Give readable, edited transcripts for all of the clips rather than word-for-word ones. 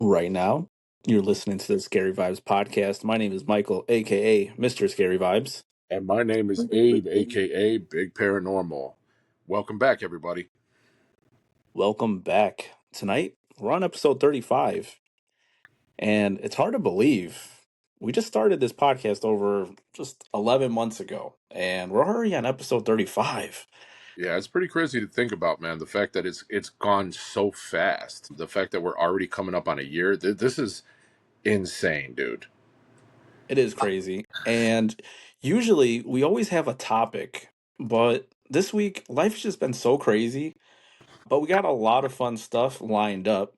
right now. You're listening to the Scary Vibes podcast. My name is Michael, aka Mr. Scary Vibes. And my name is Abe, aka Big Paranormal. Welcome back, everybody. Welcome back. Tonight, we're on episode 35, and it's hard to believe. We just started this podcast over just 11 months ago, and we're already on episode 35. Yeah, it's pretty crazy to think about, man. The fact that it's gone so fast. The fact that we're already coming up on a year. This is insane, dude. It is crazy. And usually, we always have a topic, but this week, life's just been so crazy. But we got a lot of fun stuff lined up.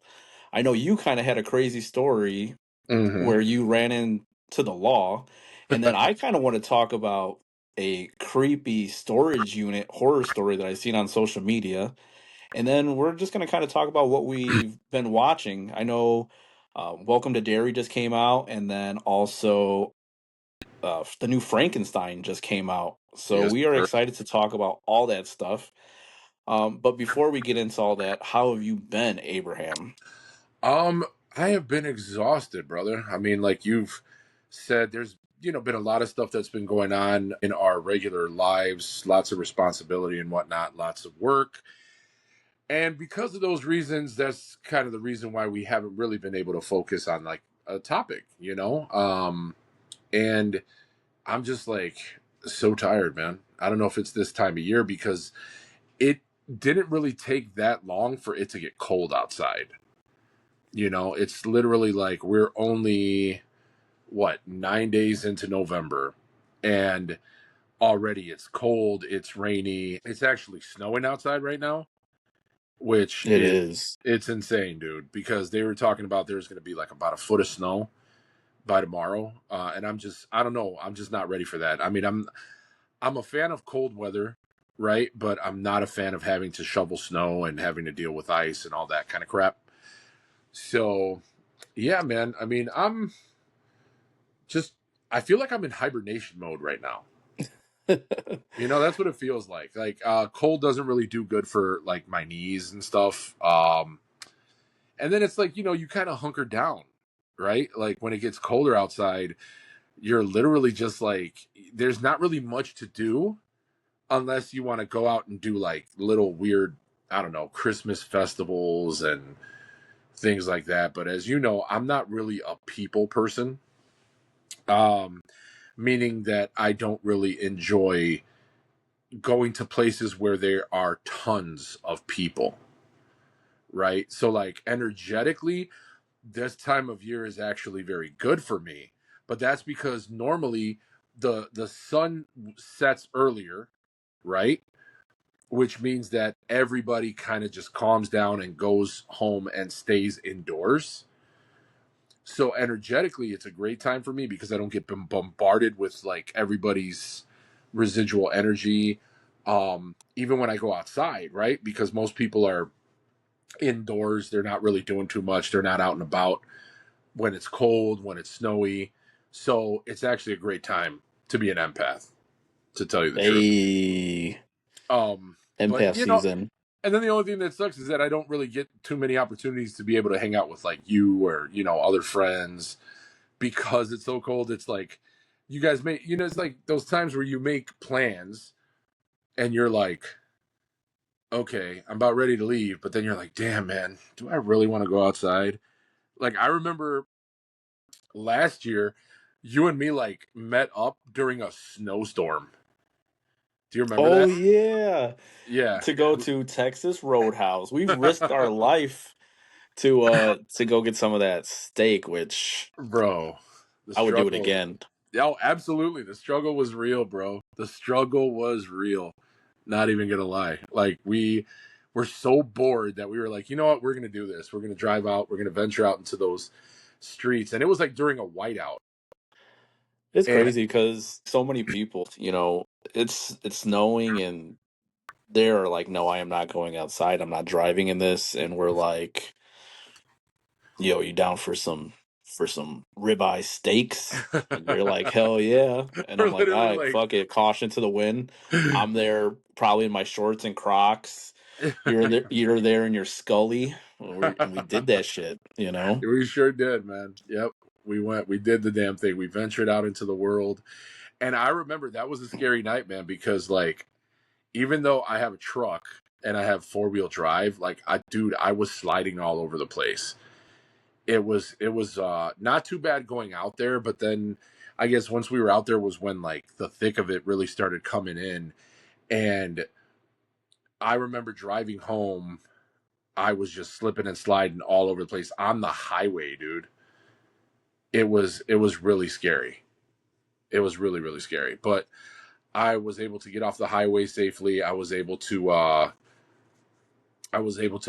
I know you kind of had a crazy story Mm-hmm. where you ran into the law, and then I kind of want to talk about a creepy storage unit horror story that I've seen on social media. And then we're just going to kind of talk about what we've been watching. I know Welcome to Derry just came out, and then also the new Frankenstein just came out. So Yes, we are sir. excited to talk about all that stuff. But before we get into all that, how have you been, Abraham? Um, I have been exhausted, brother. I mean, like you've said, there's been a lot of stuff that's been going on in our regular lives, lots of responsibility and whatnot, lots of work. And because of those reasons, that's kind of the reason why we haven't really been able to focus on like a topic. And I'm just like so tired, man. I don't know if it's this time of year because it didn't really take that long for it to get cold outside. It's literally like we're only what 9 days into November, and already it's cold, it's rainy, it's actually snowing outside right now, which It is is. it's insane, dude, because they were talking about there's going to be like about a foot of snow by tomorrow, and I don't know, I'm just not ready for that. I mean, I'm a fan of cold weather, right? But I'm not a fan of having to shovel snow and having to deal with ice and all that kind of crap. So yeah, man, I mean, just I feel like I'm in hibernation mode right now. That's what it feels like. Like cold doesn't really do good for like my knees and stuff. And then it's like, you kind of hunker down, right? Like when it gets colder outside, you're literally just like, there's not really much to do unless you want to go out and do like little weird, I don't know, Christmas festivals and things like that. But as you know, I'm not really a people person, um, meaning that I don't really enjoy going to places where there are tons of people, right? So, like, energetically, this time of year is actually very good for me, but that's because normally the sun sets earlier, right? Which means that everybody kind of just calms down and goes home and stays indoors. So energetically, it's a great time for me because I don't get bombarded with like everybody's residual energy. Even when I go outside, right? Because most people are indoors, they're not really doing too much. They're not out and about when it's cold, when it's snowy. So it's actually a great time to be an empath, to tell you the truth. A But empath season. and then the only thing that sucks is that I don't really get too many opportunities to be able to hang out with like you or other friends because it's so cold. It's like you guys make it's like those times where you make plans and you're like, okay, I'm about ready to leave, but then you're like, damn, man, do I really want to go outside? Like I remember last year, you and me like met up during a snowstorm. Do you remember Oh that? yeah, Yeah, to go to Texas Roadhouse. We've risked our life to go get some of that steak, which bro, the I would do it struggle. again. Oh, absolutely. The struggle was real, bro. The struggle was real. Not even gonna lie. Like we were so bored that we were like, you know what, we're gonna do this. We're gonna drive out. We're gonna venture out into those streets, and it was like during a whiteout. It's And crazy because so many people, it's snowing and they're like, no, I am not going outside. I'm not driving in this. And we're like, yo, you down for some ribeye steaks? And you're like, hell yeah. And I'm we're like, all literally right, like, fuck it, caution to the wind. I'm there probably in my shorts and Crocs. You're there in your Scully, and we did that shit, you know. We sure did, man. Yep. We did the damn thing. We ventured out into the world. And I remember that was a scary night, man, because like even though I have a truck and I have four-wheel drive, like I was sliding all over the place. It was not too bad going out there, but then I guess once we were out there was when like the thick of it really started coming in. And I remember driving home, I was just slipping and sliding all over the place on the highway, dude. It was really scary. It was really, really scary. But I was able to get off the highway safely. I was able to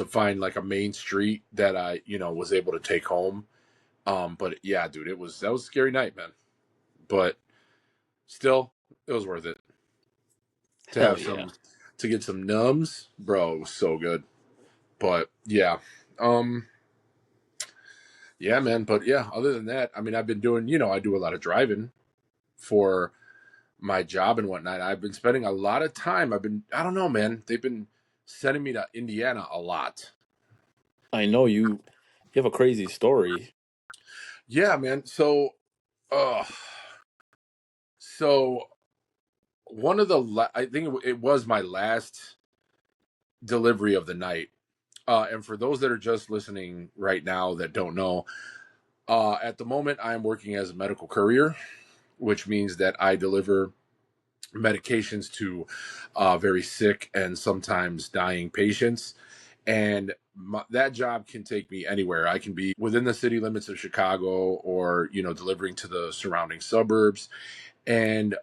find like a main street that I, was able to take home. But yeah, dude, that was a scary night, man. But still, it was worth it to Hell have yeah. to get some numbs, bro. It was so good. But yeah, um, yeah, man. But yeah, other than that, I mean, I've been doing, I do a lot of driving for my job and whatnot. I've been spending a lot of time. I don't know, man. They've been sending me to Indiana a lot. I know you have a crazy story. Yeah, man. Uh, so one of I think it was my last delivery of the night. And for those that are just listening right now that don't know, at the moment I am working as a medical courier, which means that I deliver medications to very sick and sometimes dying patients. And that job can take me anywhere. I can be within the city limits of Chicago or, delivering to the surrounding suburbs. And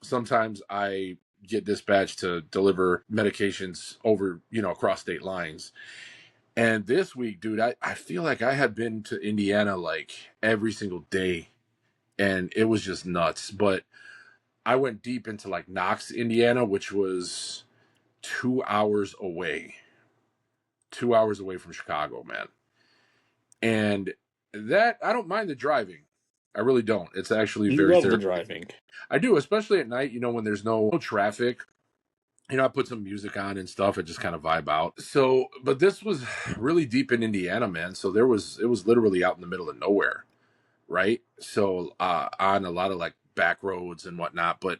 sometimes I get dispatched to deliver medications over, across state lines. And this week, dude, I feel like I had been to Indiana like every single day, and it was just nuts. But I went deep into like Knox, Indiana, which was 2 hours away, 2 hours away from Chicago, man. And that I don't mind the driving. I really don't. It's actually You very love the therapeutic. driving. I do, especially at night, when there's no traffic. I put some music on and stuff and just kind of vibe out. So, but this was really deep in Indiana, man. So it was literally out in the middle of nowhere, right? So, on a lot of like back roads and whatnot. But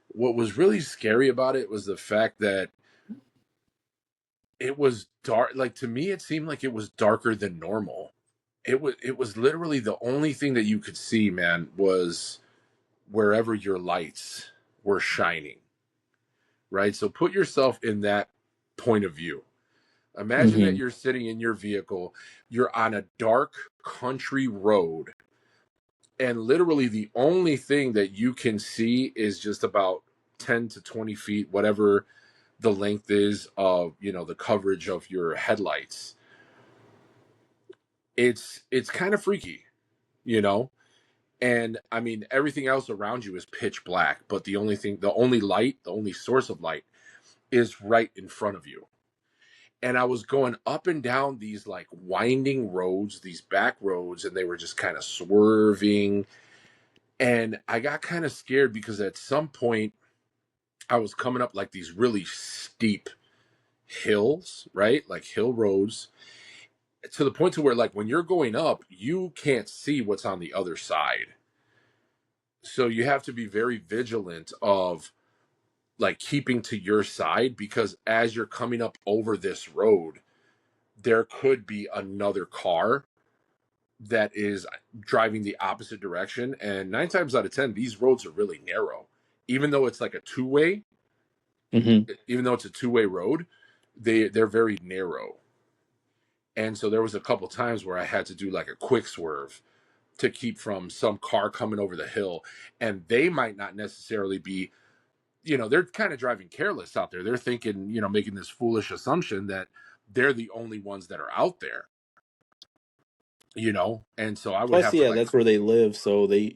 what was really scary about it was the fact that it was dark. Like to me, it seemed like it was darker than normal. It was literally the only thing that you could see, man, was wherever your lights were shining, right? So put yourself in that point of view. Imagine that Hmm. you're sitting in your vehicle, you're on a dark country road, and literally the only thing that you can see is just about 10 to 20 feet, whatever the length is of, the coverage of your headlights. It's kind of freaky, you know? And I mean, everything else around you is pitch black, but the only light, the only source of light is right in front of you. And I was going up and down these like winding roads, these back roads, and they were just kind of swerving. And I got kind of scared because at some point I was coming up like these really steep hills, right? Like hill roads, to the point to where like when you're going up, you can't see what's on the other side. So you have to be very vigilant of like keeping to your side because as you're coming up over this road, there could be another car that is driving the opposite direction. And 9 times out of 10, these roads are really narrow. Even though it's like a two-way, Hmm. even though it's a two-way road, they're very narrow. And so there was a couple times where I had to do like a quick swerve to keep from some car coming over the hill. And they might not necessarily be, they're kind of driving careless out there. They're thinking, making this foolish assumption that they're the only ones that are out there, and so I would Plus, have to yeah, like, that's where they live, so they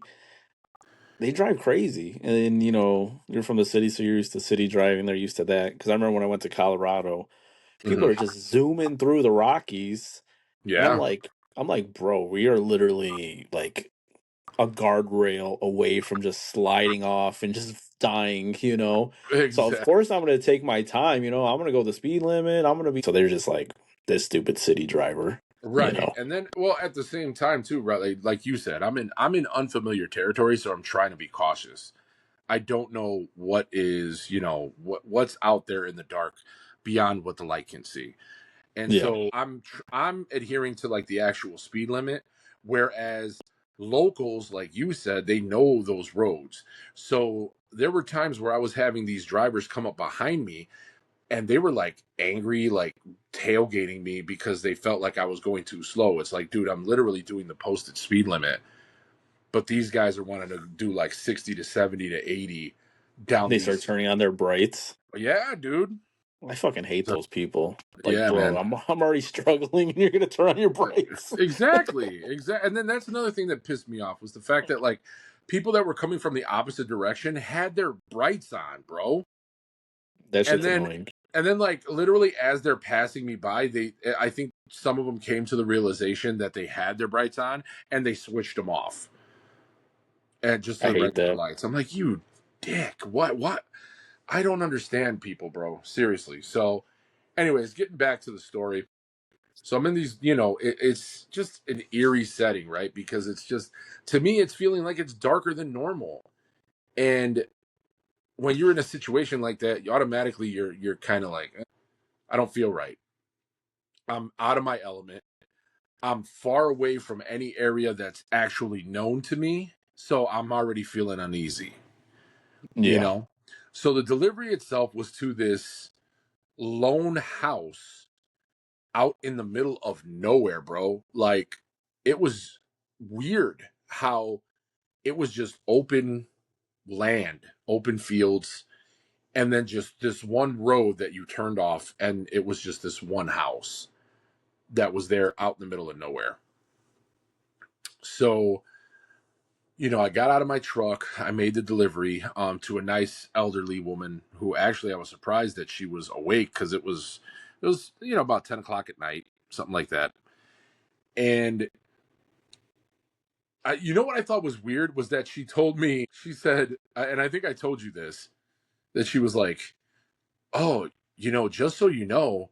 drive crazy. And you're from the city, so you're used to city driving. They're used to that. Because I remember when I went to Colorado, people mhm. are just zooming through the Rockies, and Yeah. I'm like, bro, we are literally like a guardrail away from just sliding off and just dying, you know? So of Exactly. course I'm gonna take my time, you know, I'm gonna go the speed limit, I'm gonna be so they're just like this stupid city driver, you Right. know. And then well at the same time too, right, like you said, I'm in unfamiliar territory, so I'm trying to be cautious. I don't know what is, what's out there in the dark beyond what the light can see. And Yeah. so I'm adhering to like the actual speed limit, whereas locals, like you said, they know those roads. So there were times where I was having these drivers come up behind me and they were like angry, like tailgating me because they felt like I was going too slow. It's like, dude, I'm literally doing the posted speed limit, but these guys are wanting to do like 60 to 70 to 80 down They start these. turning on their brights. Yeah, dude. I fucking hate So, those people. Like, yeah, bro, man. I'm already struggling and you're gonna turn on your brights. Exactly. And then that's another thing that pissed me off was the fact that like people that were coming from the opposite direction had their brights on, bro. That And shit's then annoying. like literally as they're passing me by, I think some of them came to the realization that they had their brights on and they switched them off and just to I the hate regular that. lights. I'm like, you dick. What? I don't understand people, bro. Seriously. So, anyways, getting back to the story. So I'm in these, it's just an eerie setting, right? Because it's just, to me, it's feeling like it's darker than normal. And when you're in a situation like that, you automatically you're kind of like, I don't feel right. I'm out of my element. I'm far away from any area that's actually known to me, so I'm already feeling uneasy, you Yeah. know. So the delivery itself was to this lone house out in the middle of nowhere, bro. Like it was weird how it was just open land, open fields, and then just this one road that you turned off, and it was just this one house that was there out in the middle of nowhere. So, I got out of my truck. I made the delivery to a nice elderly woman who actually I was surprised that she was awake because it was about 10 o'clock at night, something like that. And you know what I thought was weird was that she told me, she said, and I think I told you this, that she was like, "Oh, just so you know,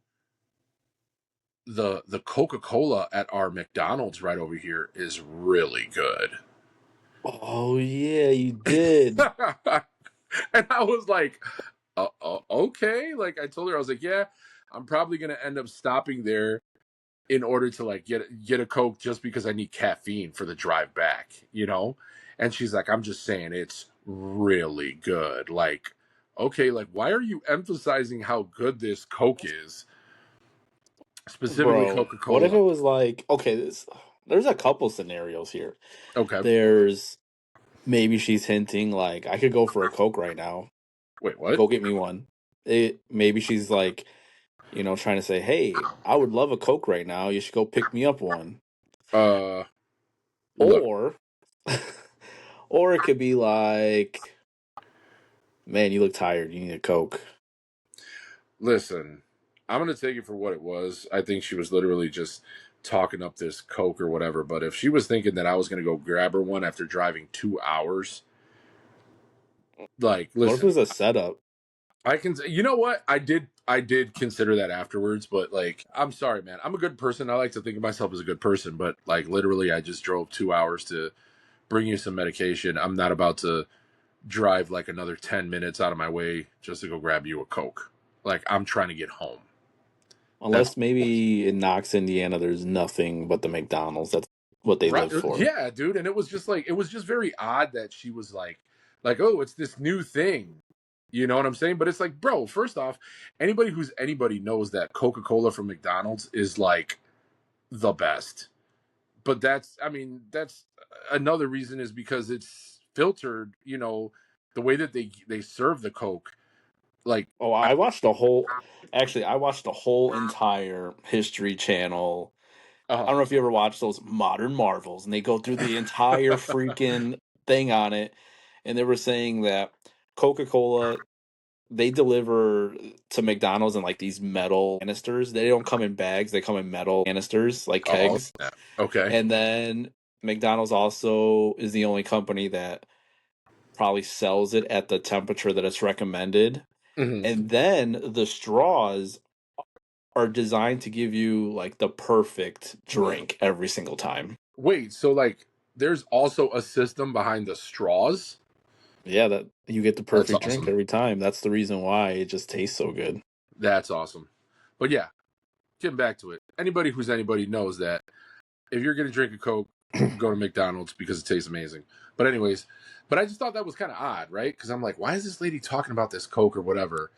the Coca-Cola at our McDonald's right over here is really good." Oh yeah, you did. And I was like, okay. Like I told her, I was like, yeah, I'm probably gonna end up stopping there in order to like get a Coke just because I need caffeine for the drive back. And she's like, I'm just saying it's really good. Like, okay, like why are you emphasizing how good this Coke is? Specifically Bro, what if Coca-Cola. it was like, okay, there's a couple scenarios here. Okay. There's maybe she's hinting like I could go for a Coke right now. Wait, what? Go get me one. Maybe she's like, trying to say, "Hey, I would love a Coke right now. You should go pick me up one." Uh Look, Or or it could be like, "Man, you look tired. You need a Coke." listen, I'm gonna take it for what it was. I think she was literally just talking up this Coke or whatever. But if she was thinking that I was gonna go grab her one after driving 2 hours, like, What if it listen, was a setup? I can. You know what? I did consider that afterwards, but like, I'm sorry, man. I'm a good person. I like to think of myself as a good person, but like, literally, I just drove 2 hours to bring you some medication. I'm not about to drive like another 10 minutes out of my way just to go grab you a Coke. Like, I'm trying to get home. That's Unless maybe in Knox, Indiana, there's nothing but the McDonald's. That's what they right. live for. Yeah, dude. And it was just very odd that she was like, oh, it's this new thing. You know what I'm saying? But it's like, bro, first off, anybody who's anybody knows that Coca-Cola from McDonald's is like the best. But that's another reason is because it's filtered, the way that they serve the Coke. Like, Oh, I, I watched the whole. Actually, I watched the whole entire History Channel. I uh, don't know if you ever watched those Modern Marvels, and they go through the entire freaking thing on it, and they were saying that Coca-Cola they deliver to McDonald's in like these metal canisters. They don't come in bags; they come in metal canisters, like oh, kegs. snap. Okay. And then McDonald's also is the only company that probably sells it at the temperature that it's recommended. Hmm. And then the straws are designed to give you like the perfect drink every single time. Wait, so like there's also a system behind the straws? Yeah, that you get the That's perfect drink awesome. every time. That's the reason why it just tastes so good. That's awesome. But yeah, getting back to it. Anybody who's anybody knows that if you're gonna drink a Coke, go to McDonald's because it tastes amazing. But anyways, but I just thought that was kind of odd, right? Because I'm like, why is this lady talking about this Coke or whatever?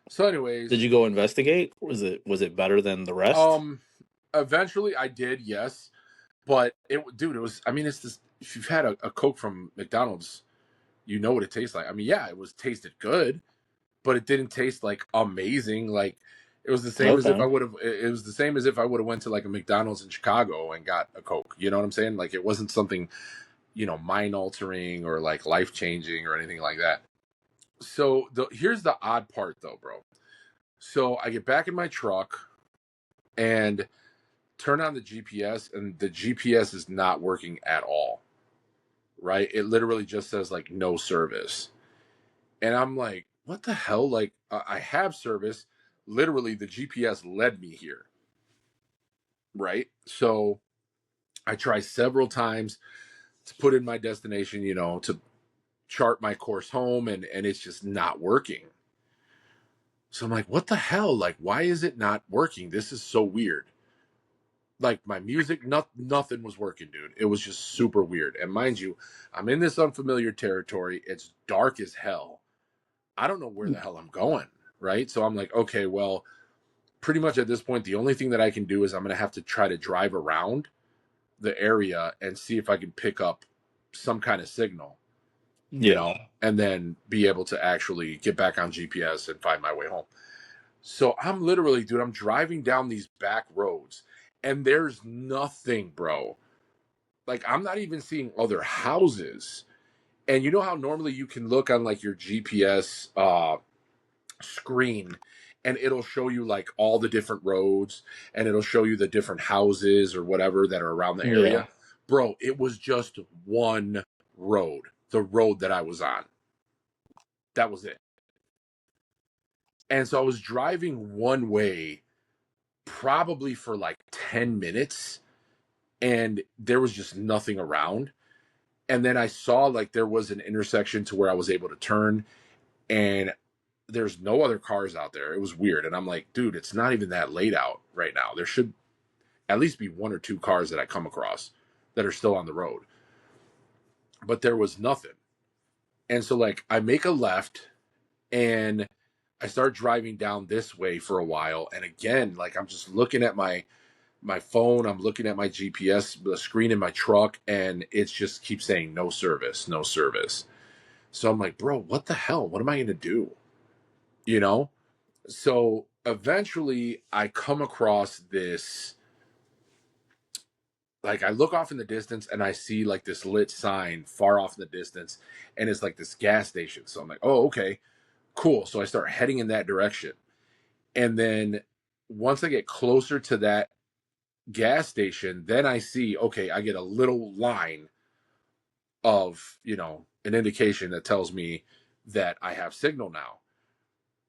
So, Did anyways, you go investigate? Was it better than the rest? um, eventually I did, yes. But dude, it was. I mean, it's this. If you've had a Coke from McDonald's, you know what it tastes like. I mean, yeah, it was tasted good, but it didn't taste like amazing. Like it was the same as if I Okay. would have. It was the same as if I would have went to like a McDonald's in Chicago and got a Coke. You know what I'm saying? Like it wasn't something mind altering or like life changing or anything like that. So here's the odd part though, bro. So I get back in my truck and turn on the GPS, and the GPS is not working at all. Right? It literally just says like no service. And I'm like, what the hell? Like, I have service. Literally, the GPS led me here. Right? So I try several times to put in my destination, to chart my course home, and it's just not working. So I'm like, what the hell? Like, why is it not working? This is so weird. Like my music, nothing was working, dude. It was just super weird. And mind you, I'm in this unfamiliar territory. It's dark as hell. I don't know where the hell I'm going, right? So I'm like, okay, well, pretty much at this point, the only thing that I can do is I'm going to have to try to drive around the area and see if I can pick up some kind of signal, Yeah. and then be able to actually get back on GPS and find my way home. So I'm literally, dude, I'm driving down these back roads and there's nothing, bro. Like, I'm not even seeing other houses. And you know how normally you can look on like your GPS screen and it'll show you like all the different roads and it'll show you the different houses or whatever that are around the Yeah. area. Bro, it was just one road, the road that I was on. That was it. And so I was driving one way probably for like 10 minutes and there was just nothing around. And then I saw like there was an intersection to where I was able to turn and there's no other cars out there. It was weird. And I'm like, dude, it's not even that late out right now. There should at least be one or two cars that I come across that are still on the road. But there was nothing. And so like I make a left and I start driving down this way for a while. And again, like I'm just looking at my phone, I'm looking at my GPS, the screen in my truck, and it just keeps saying no service, no service. So I'm like, bro, what the hell? What am I gonna do? You know? So eventually I come across this, like I look off in the distance and I see like this lit sign far off in the distance, and it's like this gas station. So I'm like, oh, okay, cool. So I start heading in that direction. And then once I get closer to that gas station, then I see, okay, I get a little line of, an indication that tells me that I have signal now.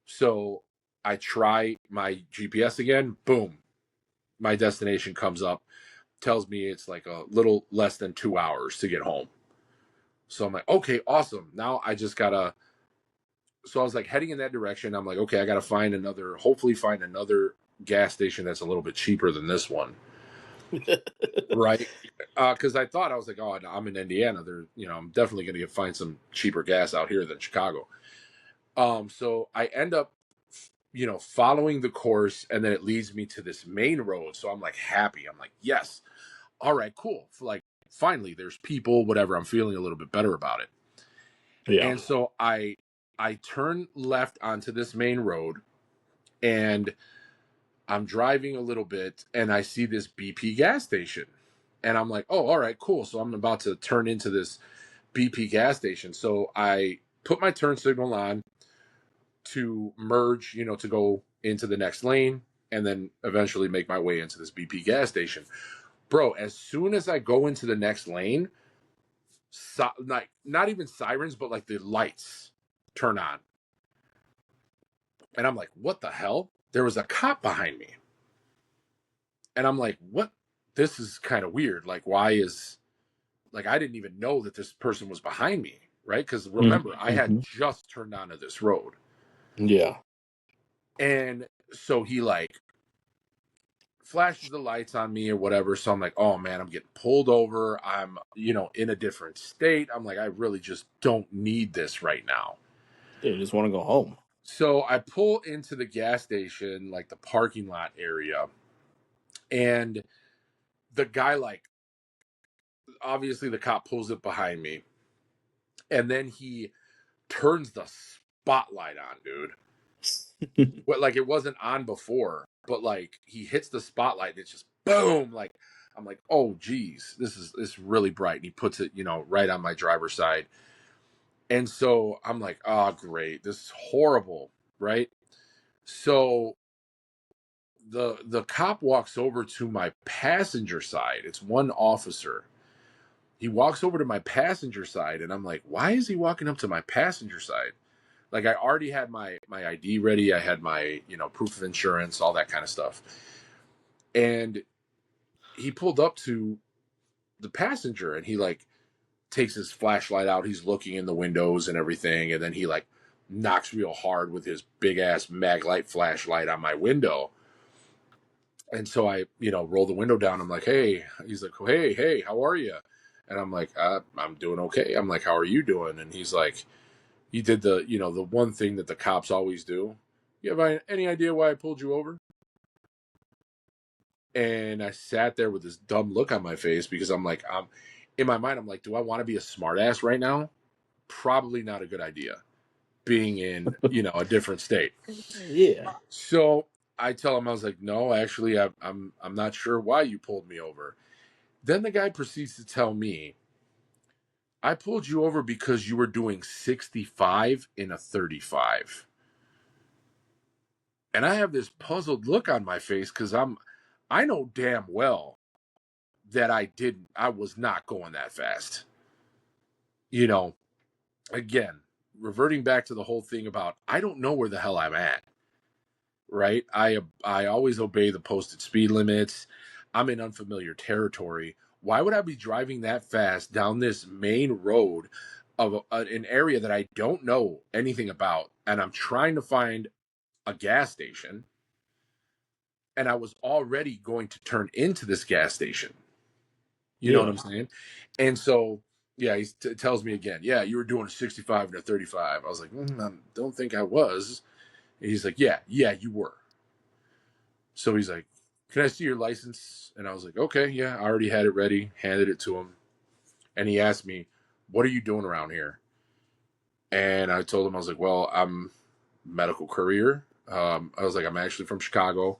So I try my GPS again, boom, my destination comes up, tells me it's like a little less than 2 hours to get home. So I'm like, okay, awesome. Now I just gotta, so I was like heading in that direction. I'm like, okay, I gotta hopefully find another gas station that's a little bit cheaper than this one. Right. Because I thought, I was like, oh, I'm in Indiana. I'm definitely going to find some cheaper gas out here than Chicago. So I end up, following the course, and then it leads me to this main road. So I'm like happy. I'm like, yes, all right, cool. Like finally, there's people, whatever. I'm feeling a little bit better about it. Yeah. And so I turn left onto this main road, and I'm driving a little bit, and I see this BP gas station. And I'm like, oh, all right, cool. So I'm about to turn into this BP gas station. So I put my turn signal on to merge, to go into the next lane and then eventually make my way into this BP gas station. Bro, as soon as I go into the next lane, like not even sirens, but like the lights turn on. And I'm like, what the hell? There was a cop behind me. And I'm like, what? This is kind of weird. Like, why is, like, I didn't even know that this person was behind me, right? Because remember, I had Mm-hmm. just turned onto this road. Yeah. And so he, like, flashes the lights on me or whatever. So I'm like, oh man, I'm getting pulled over. I'm, in a different state. I'm like, I really just don't need this right now. Yeah, you just want to go home. So I pull into the gas station, like the parking lot area, and the guy, like, obviously the cop pulls it behind me, and then he turns the spotlight on, dude. But like it wasn't on before, but like he hits the spotlight and it's just boom. Like I'm like, oh geez, this is really bright. And he puts it, right on my driver's side. And so I'm like, oh great, this is horrible, right? So the cop walks over to my passenger side. It's one officer. He walks over to my passenger side, and I'm like, why is he walking up to my passenger side? Like I already had my ID ready. I had my, proof of insurance, all that kind of stuff. And he pulled up to the passenger and he like takes his flashlight out. He's looking in the windows and everything. And then he like knocks real hard with his big ass Maglite flashlight on my window. And so I, roll the window down. I'm like, hey, he's like, hey, how are you? And I'm like, I'm doing okay. I'm like, how are you doing? And he's like, he did the, the one thing that the cops always do. You have any idea why I pulled you over? And I sat there with this dumb look on my face because I'm like, in my mind, I'm like, do I want to be a smartass right now? Probably not a good idea being in, a different state. Yeah. So I tell him, I was like, no, actually, I'm not sure why you pulled me over. Then the guy proceeds to tell me, I pulled you over because you were doing 65 in a 35. And I have this puzzled look on my face because I know damn well that I was not going that fast. Again, reverting back to the whole thing about I don't know where the hell I'm at, right? I always obey the posted speed limits. I'm in unfamiliar territory. Why would I be driving that fast down this main road of an area that I don't know anything about, and I'm trying to find a gas station, and I was already going to turn into this gas station. You know what Yeah. I'm saying? And so, yeah, he tells me again, yeah, you were doing a 65 and a 35. I was like, I don't think I was. And he's like, yeah, you were. So he's like, can I see your license? And I was like, okay, yeah, I already had it ready, handed it to him. And he asked me, what are you doing around here? And I told him, I was like, well, I'm a medical courier. I was like, I'm actually from Chicago.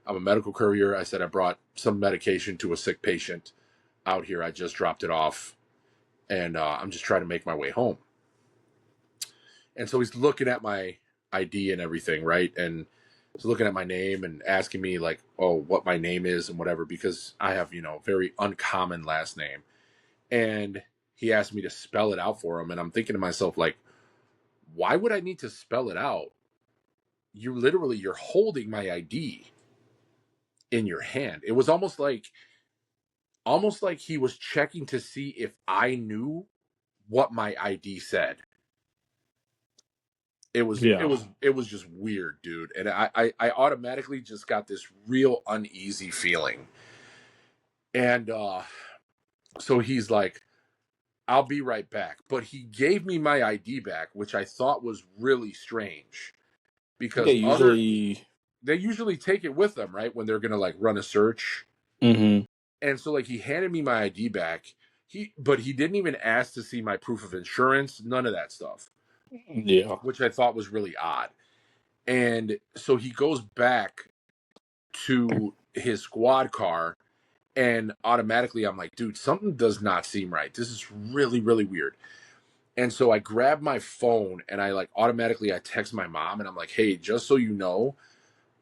I'm a medical courier. I said I brought some medication to a sick patient out here. I just dropped it off, and I'm just trying to make my way home. And so he's looking at my ID and everything, right? And he's looking at my name and asking me like, oh, what my name is and whatever, because I have, very uncommon last name. And he asked me to spell it out for him. And I'm thinking to myself, like, why would I need to spell it out? You're holding my ID in your hand. It was almost like he was checking to see if I knew what my ID said. It was it Yeah. was it was just weird, dude. And I automatically just got this real uneasy feeling. And so he's like, I'll be right back. But he gave me my ID back, which I thought was really strange Yeah, because usually. they usually take it with them, right? When they're gonna like run a search. Mm-hmm. And so like he handed me my ID back. But he didn't even ask to see my proof of insurance, none of that stuff, Yeah. which I thought was really odd. And so he goes back to his squad car, and automatically I'm like, dude, something does not seem right. This is really, really weird. And so I grab my phone and I like automatically I text my mom and I'm like, hey, just so you know,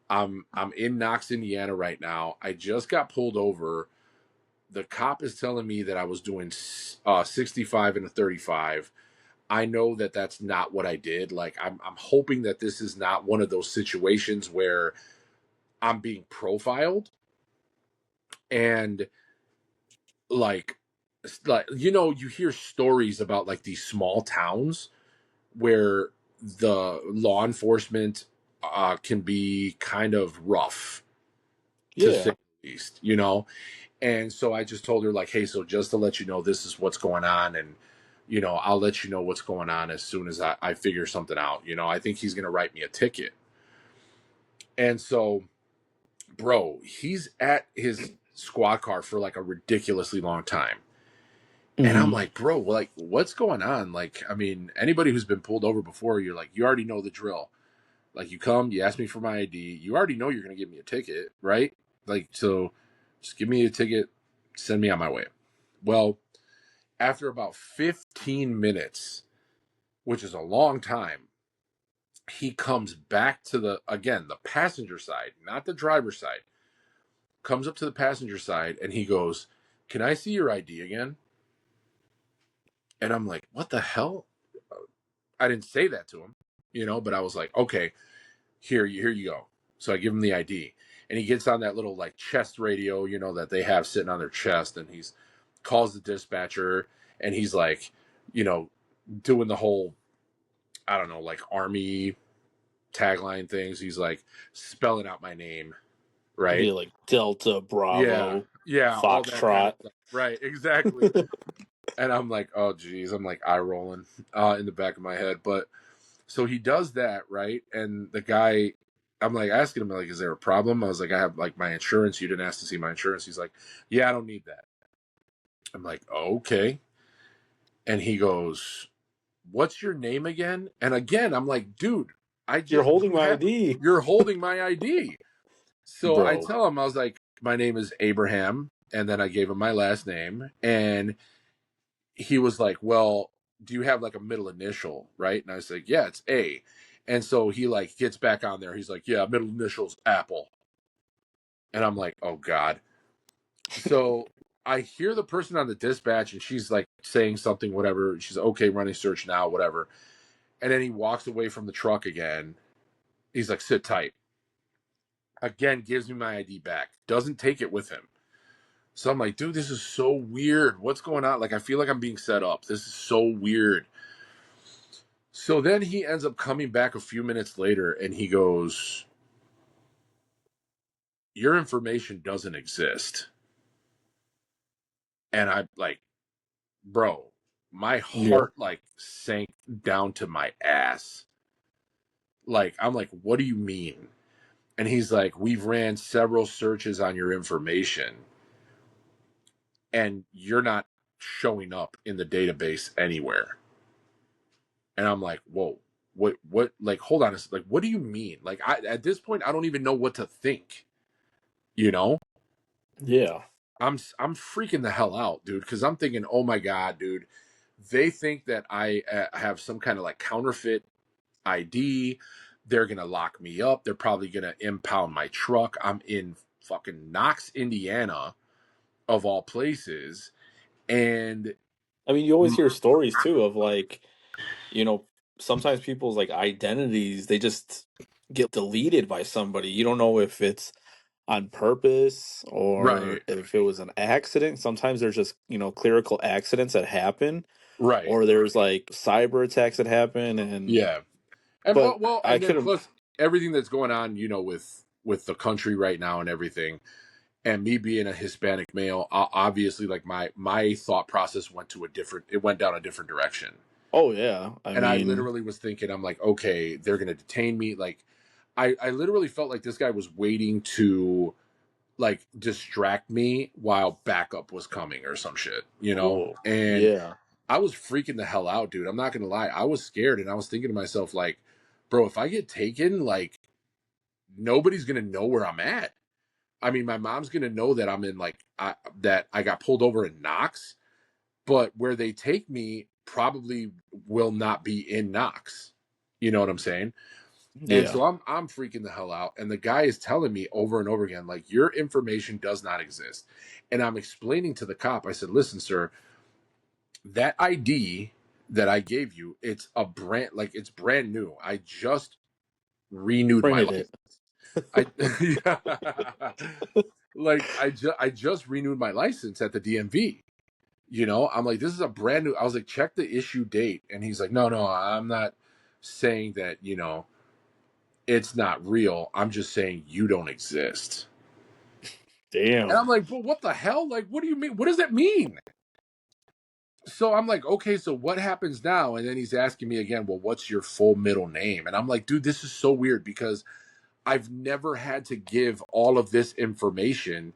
I'm in Knox, Indiana right now. I just got pulled over. The cop is telling me that I was doing 65 and a 35. I know that that's not what I did. Like, I'm hoping that this is not one of those situations where I'm being profiled and like you hear stories about like these small towns where the law enforcement can be kind of rough, to say Yeah. the least. And so I just told her, like, hey, so just to let you know, this is what's going on. And, I'll let you know what's going on as soon as I figure something out. I think he's going to write me a ticket. And so, bro, he's at his squad car for like a ridiculously long time. And I'm Hmm. like, bro, like, what's going on? Like, I mean, anybody who's been pulled over before, you're like, you already know the drill. Like, you come, you ask me for my ID, you already know you're going to give me a ticket, right? Like, so just give me a ticket, send me on my way. Well, after about 15 minutes, which is a long time, he comes back to the passenger side, not the driver's side, comes up to the passenger side and he goes, can I see your ID again? And I'm like, what the hell? I didn't say that to him, but I was like, okay, here you go. So I give him the ID, and he gets on that little like chest radio, that they have sitting on their chest, and he's calls the dispatcher, and he's like, you know, doing the whole, I don't know, like army tagline things. He's like spelling out my name, right? Yeah, like Delta, Yeah, Bravo, yeah, all that kind of Foxtrot. stuff. Right, exactly. And I'm like, oh geez, I'm like eye rolling in the back of my head. But so he does that, right? And the guy, I'm like asking him, like, is there a problem? I was like, I have like my insurance. You didn't ask to see my insurance. He's like, yeah, I don't need that. I'm like, okay. And he goes, what's your name again? And again, I'm like, dude, You're holding you my have, ID, you're holding my ID. So I bro. tell him, I was like, my name is Abraham. And then I gave him my last name. And he was like, well, do you have like a middle initial, right? And I was like, yeah, it's A. And so he like gets back on there. He's like, yeah, middle initials Apple. And I'm like, oh God. So I hear the person on the dispatch and she's like saying something, whatever. She's like, okay, running search now, whatever. And then he walks away from the truck again. He's like, sit tight. Again, gives me my ID back. Doesn't take it with him. So I'm like, dude, this is so weird. What's going on? Like, I feel like I'm being set up. This is so weird. So then he ends up coming back a few minutes later and he goes, your information doesn't exist. And I'm like, bro, my Yeah. heart like sank down to my ass. Like, I'm like, what do you mean? And he's like, we've ran several searches on your information and you're not showing up in the database anywhere. And I'm like, whoa, what, like, hold on. Like, what do you mean? Like, at this point, I don't even know what to think, you know? Yeah. I'm freaking the hell out, dude, because I'm thinking, oh my God, dude, they think that I have some kind of like counterfeit ID. They're gonna lock me up. They're probably gonna impound my truck. I'm in fucking Knox, Indiana, of all places, and I mean, you always hear stories too of like, you know, sometimes people's like identities, they just get deleted by somebody. You don't know if it's on purpose or right, if it was an accident. Sometimes there's just, clerical accidents that happen, right, or there's like cyber attacks that happen. And, yeah, and but well, I and then could, plus everything that's going on, with the country right now and everything. And me being a Hispanic male, obviously, like my thought process it went down a different direction. oh yeah. I And I mean, literally was thinking, I'm like, okay, they're gonna detain me. Like, I literally felt like this guy was waiting to like distract me while backup was coming or some shit. oh, And yeah. I was freaking the hell out, dude. I'm not gonna lie, I was scared, and I was thinking to myself, like, bro, if I get taken, like, nobody's gonna know where I'm at. I mean, my mom's gonna know that I'm in like that I got pulled over in Knox, but where they take me probably will not be in Knox. You know what I'm saying? And Yeah. so I'm freaking the hell out. And the guy is telling me over and over again, like, your information does not exist. And I'm explaining to the cop, I said, listen, sir, that ID that I gave you, it's a brand, like, it's brand new. I just renewed my Printed license. it. I yeah. Like I just renewed my license at the DMV. You know, I'm like, this is a brand new. I was like, check the issue date, and he's like, no, I'm not saying that. You know, it's not real. I'm just saying you don't exist. And I'm Damn. like, but what the hell? Like, what do you mean? What does that mean? So I'm like, okay, so what happens now? And then he's asking me again, well, what's your full middle name? And I'm like, dude, this is so weird because I've never had to give all of this information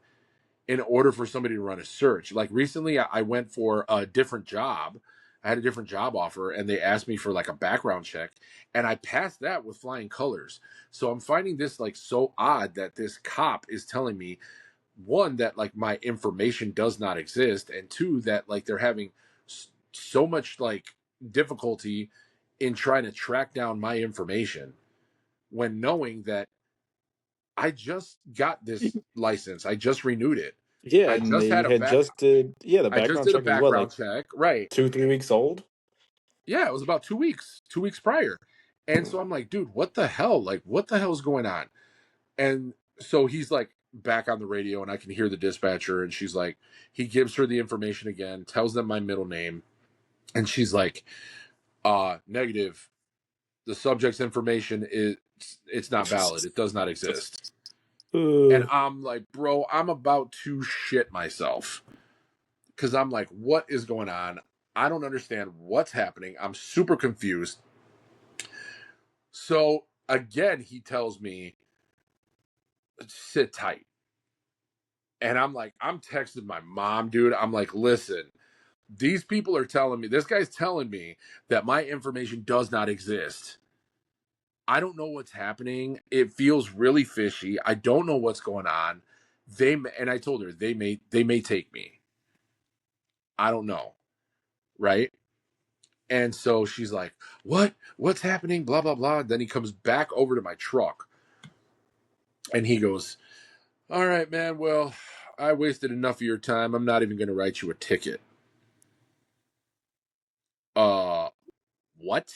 in order for somebody to run a search. Like recently, I went for a different job. I had a different job offer, and they asked me for like a background check, and I passed that with flying colors. So I'm finding this like so odd that this cop is telling me, one, that like my information does not exist, and two, that like they're having so much like difficulty in trying to track down my information when knowing that I just got this license. I just renewed it. Yeah, I and just they had a had back. just did, yeah, the I just background did a check is what, background like check. Right. 2, 3 weeks old? Yeah, it was about 2 weeks. 2 weeks prior. And so I'm like, dude, what the hell? Like, what the hell's going on? And so he's like back on the radio, and I can hear the dispatcher, and she's like, he gives her the information again, tells them my middle name, and she's like, negative. The subject's information is it's not valid. It does not exist. And Uh, I'm like, bro, I'm about to shit myself because I'm like, what is going on? I don't understand what's happening. I'm super confused. So again, he tells me, sit tight. And I'm like, I'm texting my mom, dude. I'm like, listen, these people are telling me, this guy's telling me that my information does not exist. I don't know what's happening. It feels really fishy. I don't know what's going on. And I told her they may take me. I don't know, right? And so she's like, "What? What's happening? Blah blah blah." Then he comes back over to my truck and he goes, "All right, man. Well, I wasted enough of your time. I'm not even going to write you a ticket." Uh, what?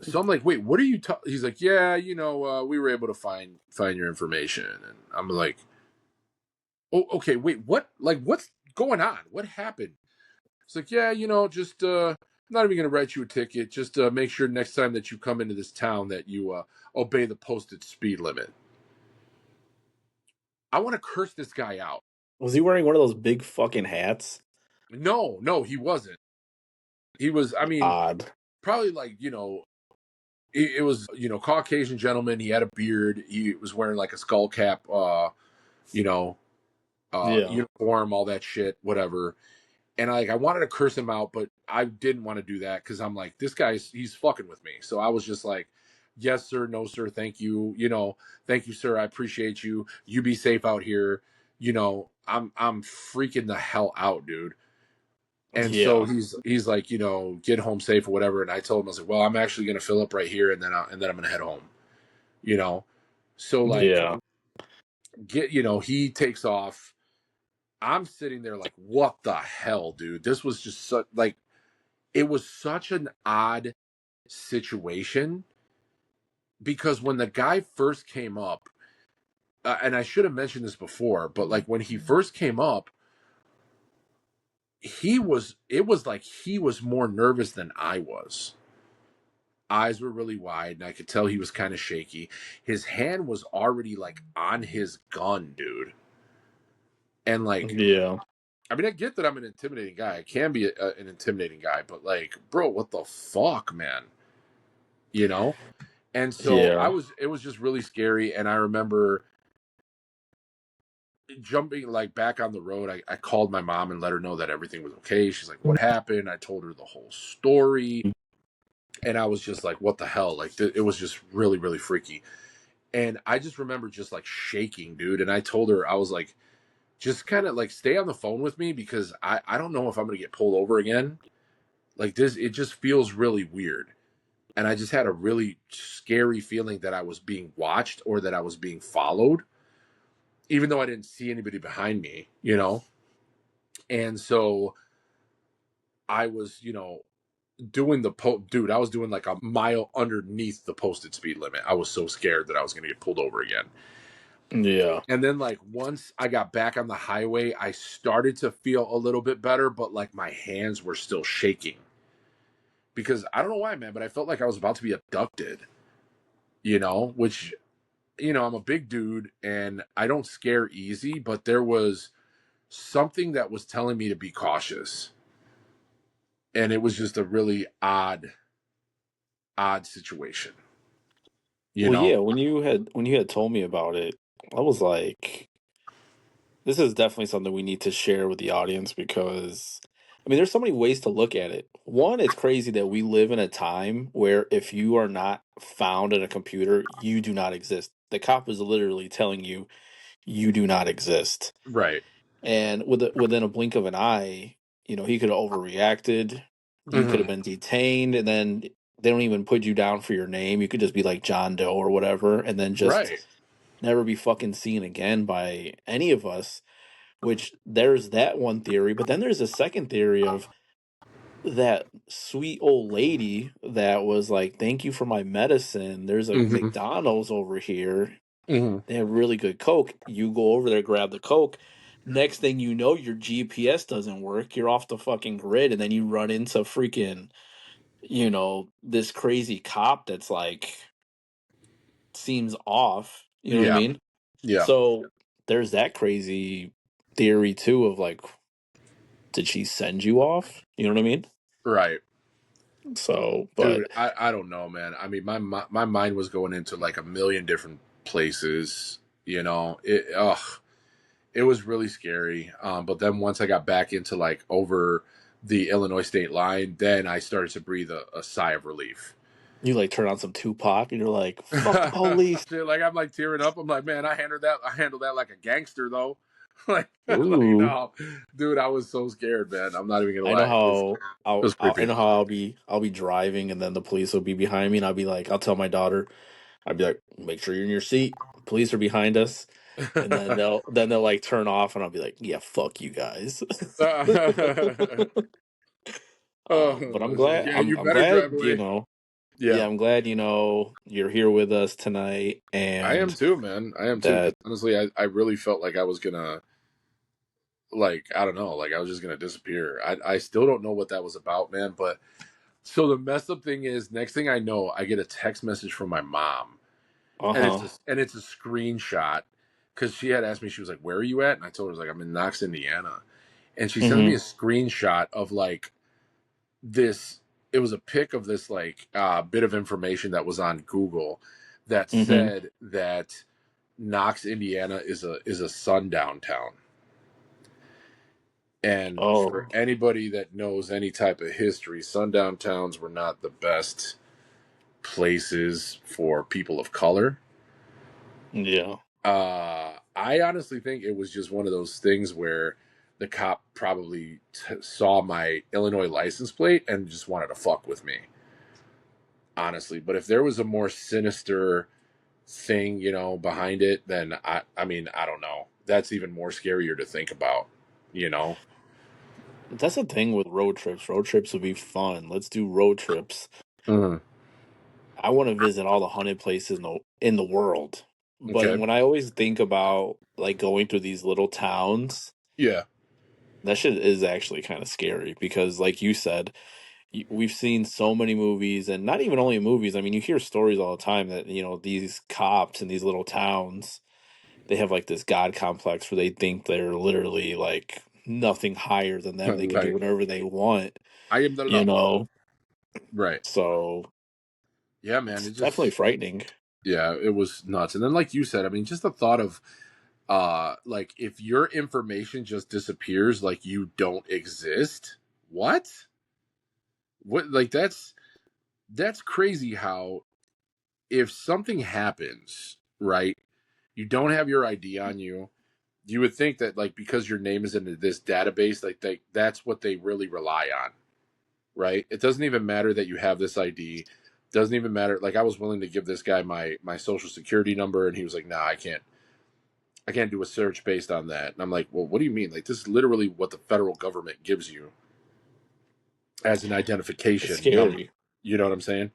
So I'm like, "Wait, what are you?" He's like, "Yeah, we were able to find your information." And I'm like, "Oh, okay. Wait, what? Like, what's going on? What happened?" It's like, "Yeah, just I'm not even going to write you a ticket. Just make sure next time that you come into this town that you obey the posted speed limit." I want to curse this guy out. was he wearing one of those big fucking hats? No, no, he wasn't. He was, I mean, Odd. probably like, it was, Caucasian gentleman. He had a beard. He was wearing like a skull cap, you know, Yeah. uniform, all that shit, whatever. And I wanted to curse him out, but I didn't want to do that because I'm like, this guy's, he's fucking with me. So I was just like, yes, sir, no, sir, thank you. Thank you, sir. I appreciate you. You be safe out here. I'm freaking the hell out, dude. And so Yeah. he's like, get home safe or whatever. And I told him, I was like, well, I'm actually gonna fill up right here, and then I'm gonna head home. You know, so like, Yeah. he takes off. I'm sitting there like, what the hell, dude? This was just such like, it was such an odd situation because when the guy first came up, and I should have mentioned this before, but like when he first came up, it was like he was more nervous than I was. Eyes were really wide, and I could tell he was kind of shaky. His hand was already like on his gun, dude. And like, Yeah. I mean, I get that I'm an intimidating guy. I can be an intimidating guy, but like, bro, what the fuck, man? You know? And so Yeah. it was just really scary. And I remember jumping like back on the road. I called my mom and let her know that everything was okay. She's like, what happened? I told her the whole story. And I was just like, what the hell? Like, it was just really, really freaky. And I just remember just like shaking, dude. And I told her, I was like, just kind of like stay on the phone with me because I don't know if I'm going to get pulled over again. Like this, it just feels really weird. and I just had a really scary feeling that I was being watched or that I was being followed, even though I didn't see anybody behind me, you know? And so I was, doing dude, I was doing like a mile underneath the posted speed limit. I was so scared that I was going to get pulled over again. Yeah. And then like once I got back on the highway, I started to feel a little bit better, but like my hands were still shaking because I don't know why, man, but I felt like I was about to be abducted, which, I'm a big dude and I don't scare easy, but there was something that was telling me to be cautious. And it was just a really odd situation, you Well, know? yeah, when you had told me about it, I was like, this is definitely something we need to share with the audience because I mean, there's so many ways to look at it. One, it's crazy that we live in a time where if you are not found in a computer, you do not exist. The cop is literally telling you you do not exist. Right. And within a blink of an eye, he could have overreacted. You could have Hmm. been detained, and then they don't even put you down for your name. You could just be like John Doe or whatever, and then just Right. never be fucking seen again by any of us. Which there's that one theory, but then there's a second theory of that sweet old lady that was like, "Thank you for my medicine. There's a Hmm. McDonald's over here. Hmm. They have really good Coke." You go over there, grab the Coke. Next thing you know, your GPS doesn't work. You're off the fucking grid, and then you run into freaking, this crazy cop that's like seems off. You know what I Yeah. mean? Yeah. So there's that crazy theory too of like, did she send you off? You know what I mean? Right. So, but Dude, I don't know, man. I mean, my mind was going into like a million different places. It was really scary. But then once I got back into like over the Illinois state line, then I started to breathe a sigh of relief. you like turn on some Tupac and you're like, fuck the police. Shit, like I'm like tearing up. I'm like, man, I handled that like a gangster though. like, Ooh. dude, I was so scared, man. I'm not even gonna I know lie. It was, how it was I creepy. know how I'll be driving and then the police will be behind me and I'll be like, I'll tell my daughter, I'd be like, make sure you're in your seat. Police are behind us. And then they'll like turn off and I'll be like, yeah, fuck you guys. But I'm It's like, glad yeah, I'm you I'm better drive glad, away. Yeah, yeah, I'm glad, you're here with us tonight I am and too, man. I am too. Because that honestly, I really felt like I was gonna, like, I don't know, like I was just gonna disappear. I still don't know what that was about, man. But so the messed up thing is, next thing I know, I get a text message from my mom, and uh-huh. it's a screenshot because she had asked me, she was like, "Where are you at?" And I told her, I was like, "I'm in Knox, Indiana," and she sends me a Mhm. screenshot of like this. It was a pic of this like bit of information that was on Google that Mhm. said that Knox, Indiana is a sundown town. And for Oh, anybody that knows any type of history, sundown towns were not the best places for people of color. yeah. I honestly think it was just one of those things where the cop probably saw my Illinois license plate and just wanted to fuck with me, honestly. But if there was a more sinister thing, behind it, then I mean, I don't know. That's even more scarier to think about, you know? That's the thing with road trips. Road trips would be fun. Let's do road trips. Mhm. I want to visit all the haunted places in the world. But Okay. when I always think about like going through these little towns, Yeah. that shit is actually kind of scary because like you said, we've seen so many movies and not even only movies. I mean, you hear stories all the time that, these cops in these little towns, they have like this god complex where they think they're literally like nothing higher than them. They can do Right. whatever they want, I am the you law. know. Right. So Yeah, man. it's It definitely just, frightening. yeah, it was nuts. And then, like you said, I mean, just the thought of, like if your information just disappears, like you don't exist. What? What? Like that's crazy. How if something happens, right? You don't have your ID on you. You would think that like because your name is in this database, like that's what they really rely on, right? It doesn't even matter that you have this ID. Doesn't even matter. Like I was willing to give this guy my social security number, and he was like, "Nah, I can't do a search based on that." And I'm like, "Well, what do you mean? Like this is literally what the federal government gives you as an It's identification number." scary. You know what I'm saying?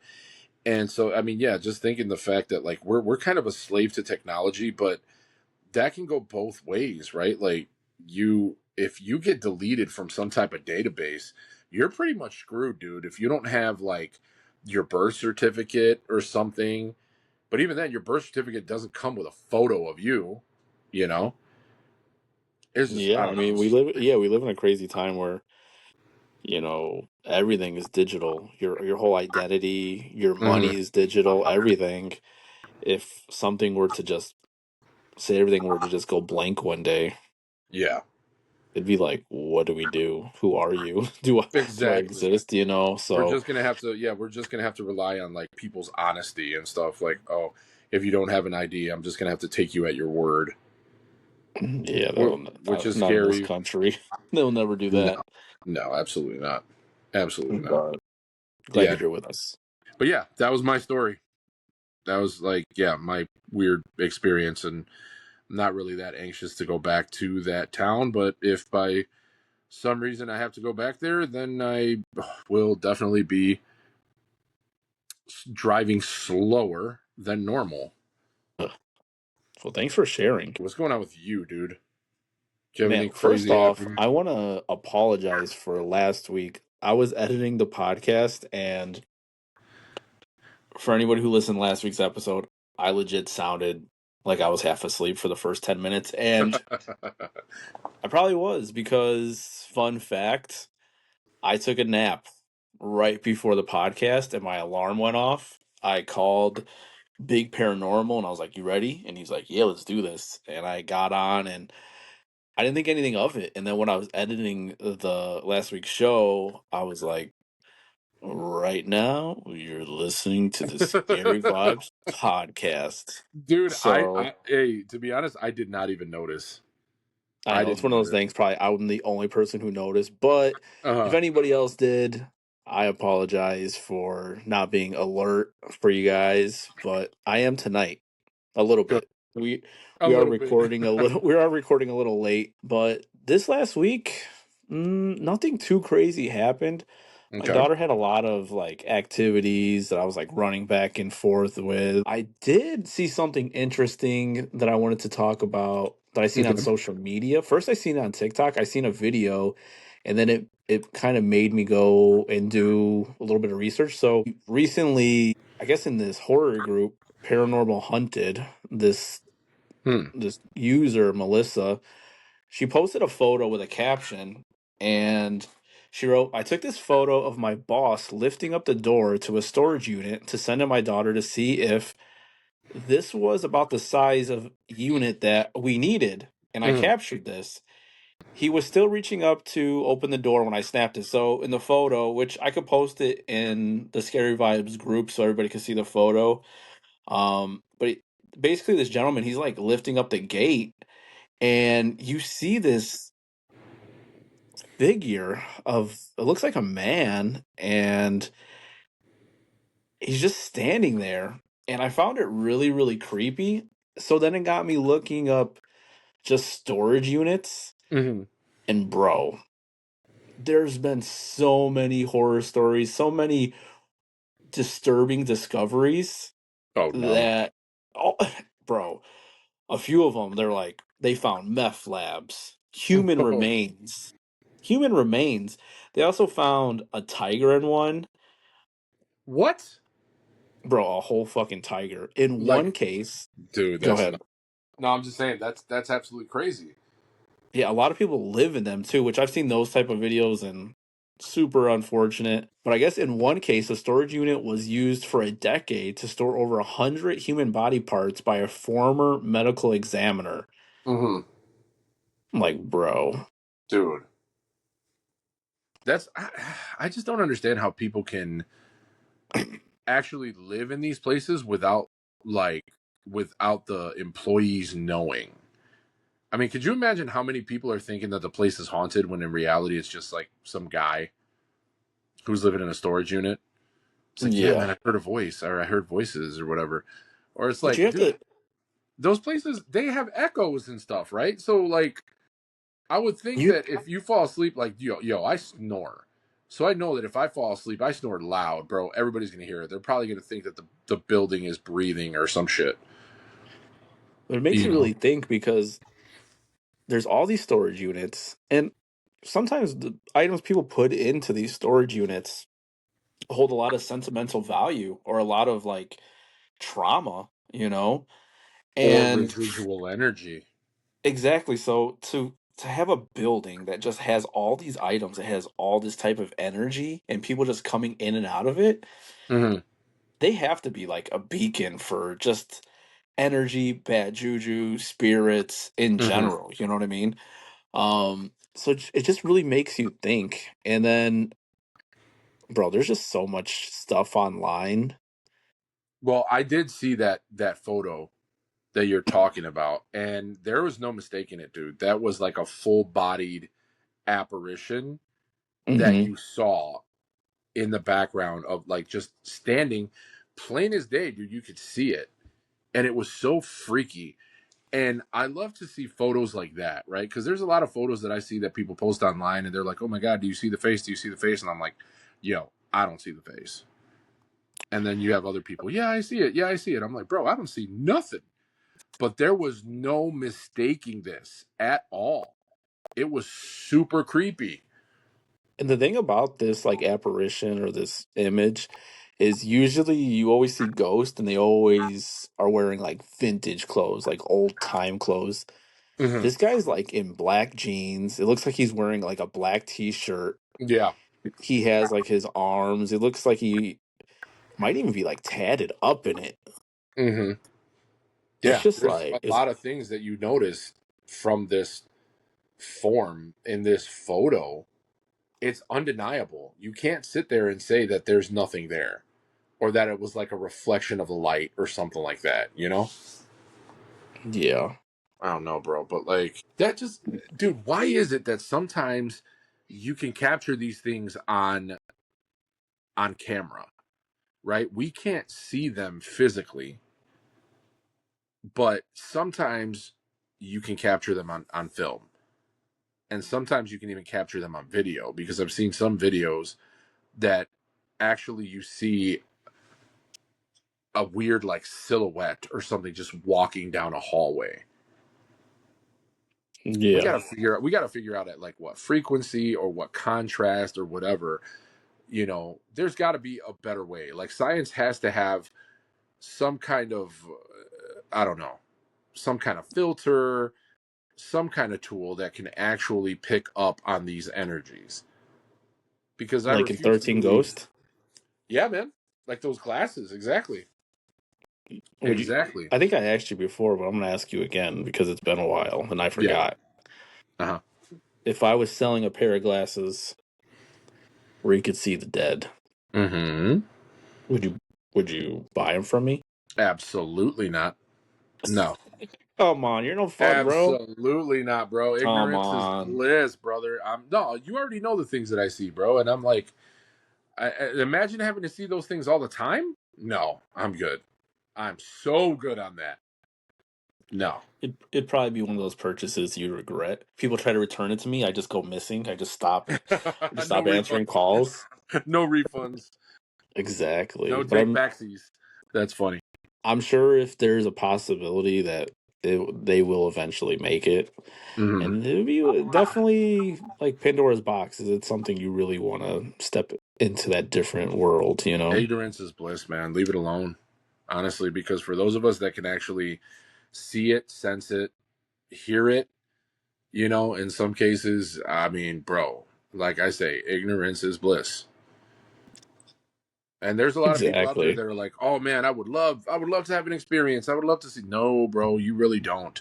And so, I mean, yeah, just thinking the fact that like we're kind of a slave to technology, but that can go both ways, right? Like if you get deleted from some type of database, you're pretty much screwed, dude. If you don't have like your birth certificate or something, but even then, your birth certificate doesn't come with a photo of you. You know, it's just I Yeah, I don't know. mean, we live in a crazy time where, everything is digital. Your whole identity, your Mhm. money is digital, everything. If something were to just say everything were to just go blank one day, Yeah, it'd be like, what do we do? Who are you? Do I exactly. exist, We're So just gonna have to, yeah, we're just gonna have to rely on like people's honesty and stuff. Like, oh, if you don't have an ID, I'm just gonna have to take you at your word, yeah, which is not in this scary. country. They'll never do No, that. no, absolutely not, absolutely not. But glad Yeah, you're here with us. but yeah, that was my story. That was like, yeah, my weird experience, and I'm not really that anxious to go back to that town. But if by some reason I have to go back there, then I will definitely be driving slower than normal. Ugh. Well, thanks for sharing. What's going on with you, dude? Do you have Man, anything first crazy off, happen? I want to apologize for last week. I was editing the podcast, and for anybody who listened last week's episode, I legit sounded like I was half asleep for the first 10 minutes, and I probably was because, fun fact, I took a nap right before the podcast and my alarm went off. I called Big Paranormal and I was like, "You ready?" And he's like, "Yeah, let's do this." And I got on and I didn't think anything of it. And then when I was editing the last week's show, I was like, "Right now, you're listening to the Scary Vibes podcast." Dude, So hey, to be honest, I did not even notice. I I know it's didn't one of those notice. things. Probably I'm the only person who noticed, but if Uh, anybody else did, I apologize for not being alert for you guys. But I am tonight a little good. bit. We A we are little bit. recording a little. We are recording a little late, but this last week, nothing too crazy happened. My Okay. daughter had a lot of like activities that I was like running back and forth with. I did see something interesting that I wanted to talk about that I seen on Okay. social media. First, I seen it on TikTok. I seen a video, and then it kind of made me go and do a little bit of research. So recently, I guess in this horror group, Paranormal Hunted, Hmm. this user Melissa, she posted a photo with a caption and she wrote, "I took this photo of my boss lifting up the door to a storage unit to send to my daughter to see if this was about the size of unit that we needed. And I Mhm. captured this. He was still reaching up to open the door when I snapped it." So in the photo, which I could post it in the Scary Vibes group so everybody could see the photo. Basically this gentleman, he's like lifting up the gate and you see this figure of, it looks like a man, and he's just standing there, and I found it really really creepy. So then it got me looking up just storage units, Mhm. and bro, there's been so many horror stories, so many disturbing discoveries Oh no. that, oh, bro, a few of them, they're like they found meth labs, human remains. They also found a tiger in one. What? Bro, a whole fucking tiger. In Like, one case, dude, go that's not. ahead. No, I'm just saying that's absolutely crazy. Yeah, a lot of people live in them too, which I've seen those type of videos and super unfortunate. But I guess in one case, a storage unit was used for a decade to store over 100 human body parts by a former medical examiner. Hmm. I'm like, bro. Dude, that's I just don't understand how people can actually live in these places like without the employees knowing. I mean, could you imagine how many people are thinking that the place is haunted when in reality it's just like some guy who's living in a storage unit? It's like, yeah, Yeah. man, I heard a voice, or I heard voices, or whatever. Or it's But you like, have dude, to those places, they have echoes and stuff, right? So like, I would think you that if you fall asleep, like, yo, I snore. So I know that if I fall asleep, I snore loud, bro. Everybody's gonna hear it. They're probably gonna think that the building is breathing or some shit. it makes You you know. really think because there's all these storage units and sometimes the items people put into these storage units hold a lot of sentimental value or a lot of like trauma, you know? Or And residual energy. exactly. So to have a building that just has all these items, it has all this type of energy and people just coming in and out of it, Hmm. they have to be like a beacon for just energy, bad juju, spirits in Hmm. general, you know what I mean? So it just really makes you think. And then bro, there's just so much stuff online. Well, I did see that photo that you're talking about, and there was no mistaking it, dude. That was like a full bodied apparition that Mhm. you saw in the background of like just standing plain as day, dude. You could see it, and it was so freaky. And I love to see photos like that, right? Because there's a lot of photos that I see that people post online, and they're like, "Oh my god, do you see the face? Do you see the face?" And I'm like, "Yo, I don't see the face." And then you have other people, "Yeah, I see it. Yeah, I see it." I'm like, "Bro, I don't see nothing." But there was no mistaking this at all. It was super creepy. And the thing about this like apparition or this image is usually you always see ghosts and they always are wearing like vintage clothes, like old time clothes. Hmm. This guy's like in black jeans. It looks like he's wearing like a black t-shirt. Yeah. He has like his arms. It looks like he might even be like tatted up in it. Hmm. It's Yeah. just There's like a it's lot of things that you notice from this form in this photo. It's undeniable. You can't sit there and say that there's nothing there or that it was like a reflection of the light or something like that, you know? yeah. I don't know, bro, but like that just dude, why is it that sometimes you can capture these things on camera, right? We can't see them physically, but sometimes you can capture them on film. And sometimes you can even capture them on video because I've seen some videos that actually you see a weird like silhouette or something just walking down a hallway. Yeah. We gotta figure out at like what frequency or what contrast or whatever, you know, there's got to be a better way. Like science has to have some kind of I don't know, some kind of filter, some kind of tool that can actually pick up on these energies because I Like in refuse to 13 believe. Ghost. Yeah, man. Like those glasses, exactly. Would you Exactly. I think I asked you before, but I'm gonna ask you again because it's been a while and I Yeah. forgot. Uh-huh. If I was selling a pair of glasses where you could see the dead, Mm-hmm. would you buy them from me? Absolutely not. No. Come on, you're no fun, bro. Absolutely not, bro. Come Ignorance is on. bliss, brother. I'm no, you already know the things that I see, bro. And I'm like, imagine having to see those things all the time. No, I'm good. I'm so good on that. No. It'd probably be one of those purchases you regret. People try to return it to me, I just go missing. I just No stop answering refunds. calls. No refunds. No Exactly. But take backsies. That's funny. I'm sure if there's a possibility that they will eventually make it, Hmm. and it'll be definitely like Pandora's box. Is it something you really want to step into that different world? You know? Ignorance is bliss, man. Leave it alone. Honestly, because for those of us that can actually see it, sense it, hear it, you know, in some cases, I mean, bro, like I say, ignorance is bliss. And there's a lot of people out there Exactly. that are like, "Oh man, I would love to have an experience. I would love to see." No, bro, you really don't.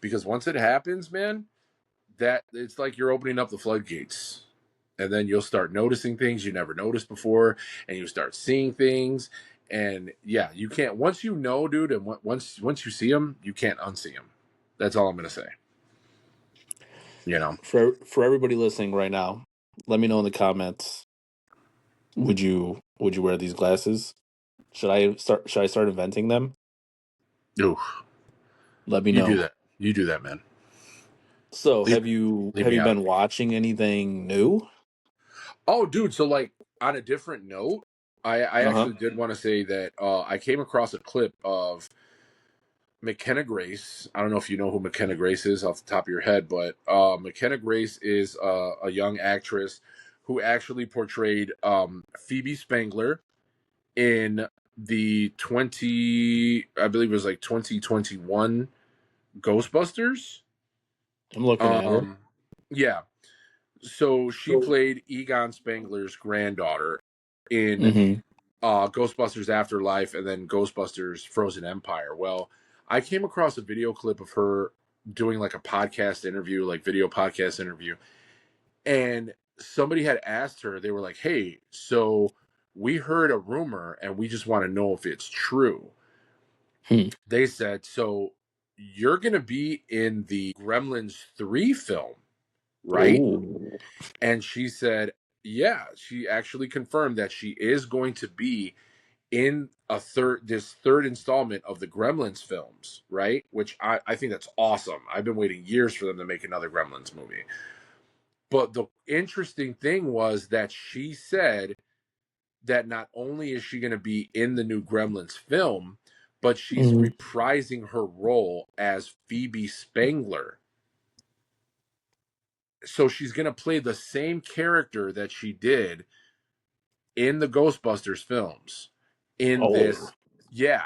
Because once it happens, man, that it's like you're opening up the floodgates. And then you'll start noticing things you never noticed before, and you start seeing things. And yeah, you can't once you know, dude, and once you see them, you can't unsee them. That's all I'm gonna say. You know. For everybody listening right now, let me know in the comments Would you wear these glasses? Should I start inventing them? Ooh, Let me you do know. that. You do that, man. So Leave, have you leave have me you out of been it. watching anything new? Oh, dude. So, like, on a different note, I Uh-huh. actually did want to say that I came across a clip of McKenna Grace. I don't know if you know who McKenna Grace is off the top of your head, but McKenna Grace is a young actress who actually portrayed Phoebe Spangler in the I believe it was like 2021 Ghostbusters. I'm looking at it. Um, yeah. So she played Egon Spangler's granddaughter in Mm-hmm. Ghostbusters Afterlife and then Ghostbusters Frozen Empire. Well, I came across a video clip of her doing like a podcast interview, like video podcast interview, and somebody had asked her, they were like, "Hey, so we heard a rumor and we just want to know if it's true." Hmm. They said, "So you're going to be in the Gremlins 3 film, right?" Ooh. And she said, "Yeah, she actually confirmed that she is going to be in this third installment of the Gremlins films, right? Which I think that's awesome. I've been waiting years for them to make another Gremlins movie. But the interesting thing was that she said that not only is she going to be in the new Gremlins film, but she's Mhm. reprising her role as Phoebe Spangler. So she's going to play the same character that she did in the Ghostbusters films. In Oh. this, yeah,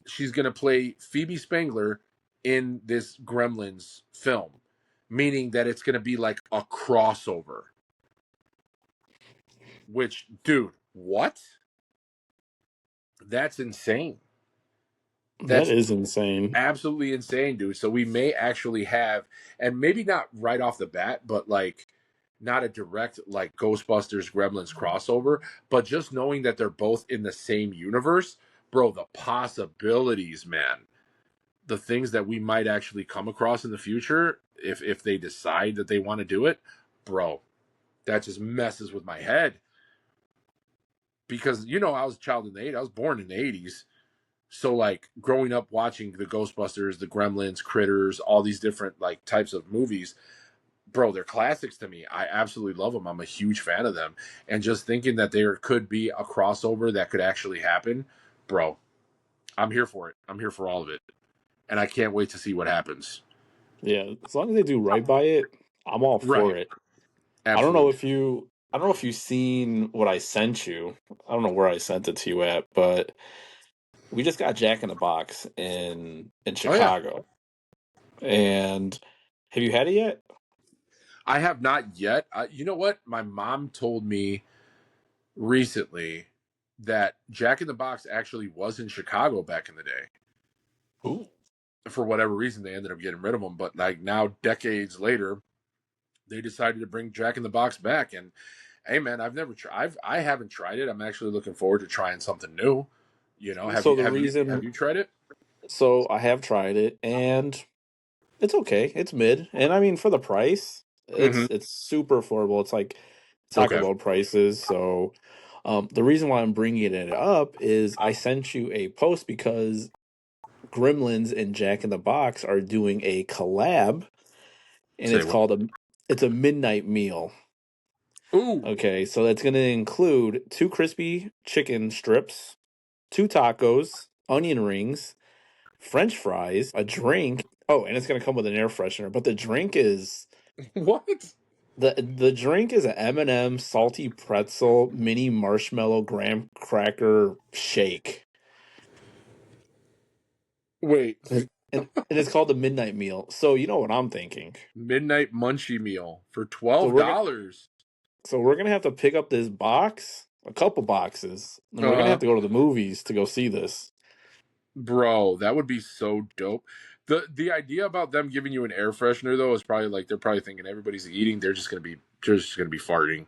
she's going to play Phoebe Spangler in this Gremlins film, meaning that it's going to be like a crossover. Which, dude, what? That's insane. That That's is insane. absolutely insane, dude. So we may actually have, and maybe not right off the bat, but like not a direct like Ghostbusters Gremlins crossover, but just knowing that they're both in the same universe, bro, the possibilities, man. The things that we might actually come across in the future if they decide that they want to do it, bro, that just messes with my head. Because I was a child in the 80s. I was born in the 80s. So like growing up watching the Ghostbusters, the Gremlins, Critters, all these different like types of movies, bro, they're classics to me. I absolutely love them. I'm a huge fan of them. And just thinking that there could be a crossover that could actually happen, bro, I'm here for it. I'm here for all of it. And I can't wait to see what happens. Yeah, as long as they do right by it, I'm all for Right. it. Absolutely. I don't know if you've seen what I sent you. I don't know where I sent it to you at, but we just got Jack in the Box in Oh yeah. Chicago. And have you had it yet? I have not yet. You know what? My mom told me recently that Jack in the Box actually was in Chicago back in the day. Ooh. For whatever reason, they ended up getting rid of them. But like now, decades later, they decided to bring Jack in the Box back. And hey, man, I've never tried. I haven't tried it. I'm actually looking forward to trying something new. Have So you the have you have reason you tried it? so I have tried it and it's okay. It's mid. And I mean for the price, Mm-hmm. it's super affordable. It's like Taco Okay. Bell prices. So the reason why I'm bringing it up is I sent you a post because Gremlins and Jack in the Box are doing a collab, and Say what? it's a midnight meal. Ooh, Okay, so that's going to include two crispy chicken strips, two tacos, onion rings, French fries, a drink. Oh, and it's going to come with an air freshener. But what? the drink is an M&M salty pretzel mini marshmallow graham cracker shake. Wait, And it's called the midnight meal. So you know what I'm thinking. midnight munchie meal for So $12. we're gonna have to pick up this box, a couple boxes, and we're Uh gonna have huh. to go to the movies to go see this. Bro, that would be so dope. The idea about them giving you an air freshener though is probably like they're probably thinking everybody's eating, they're just gonna be farting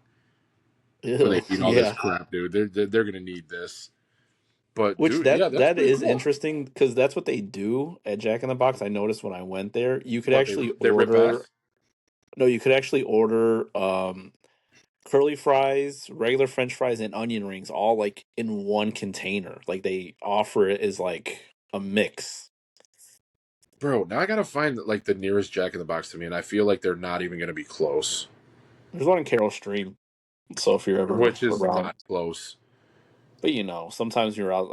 when Ew, they eat all this yeah. crap, dude. They're gonna need this. But Which dude, yeah, that's that pretty is cool. interesting because that's what they do at Jack in the Box. I noticed when I went there, you could What they actually they rip order. ass? No, you could actually order curly fries, regular French fries, and onion rings all like in one container. Like they offer it as like a mix. Bro, now I gotta find like the nearest Jack in the Box to me, and I feel like they're not even gonna be close. There's one in Carroll Stream, so if you're ever Which is around, not close. but sometimes you're out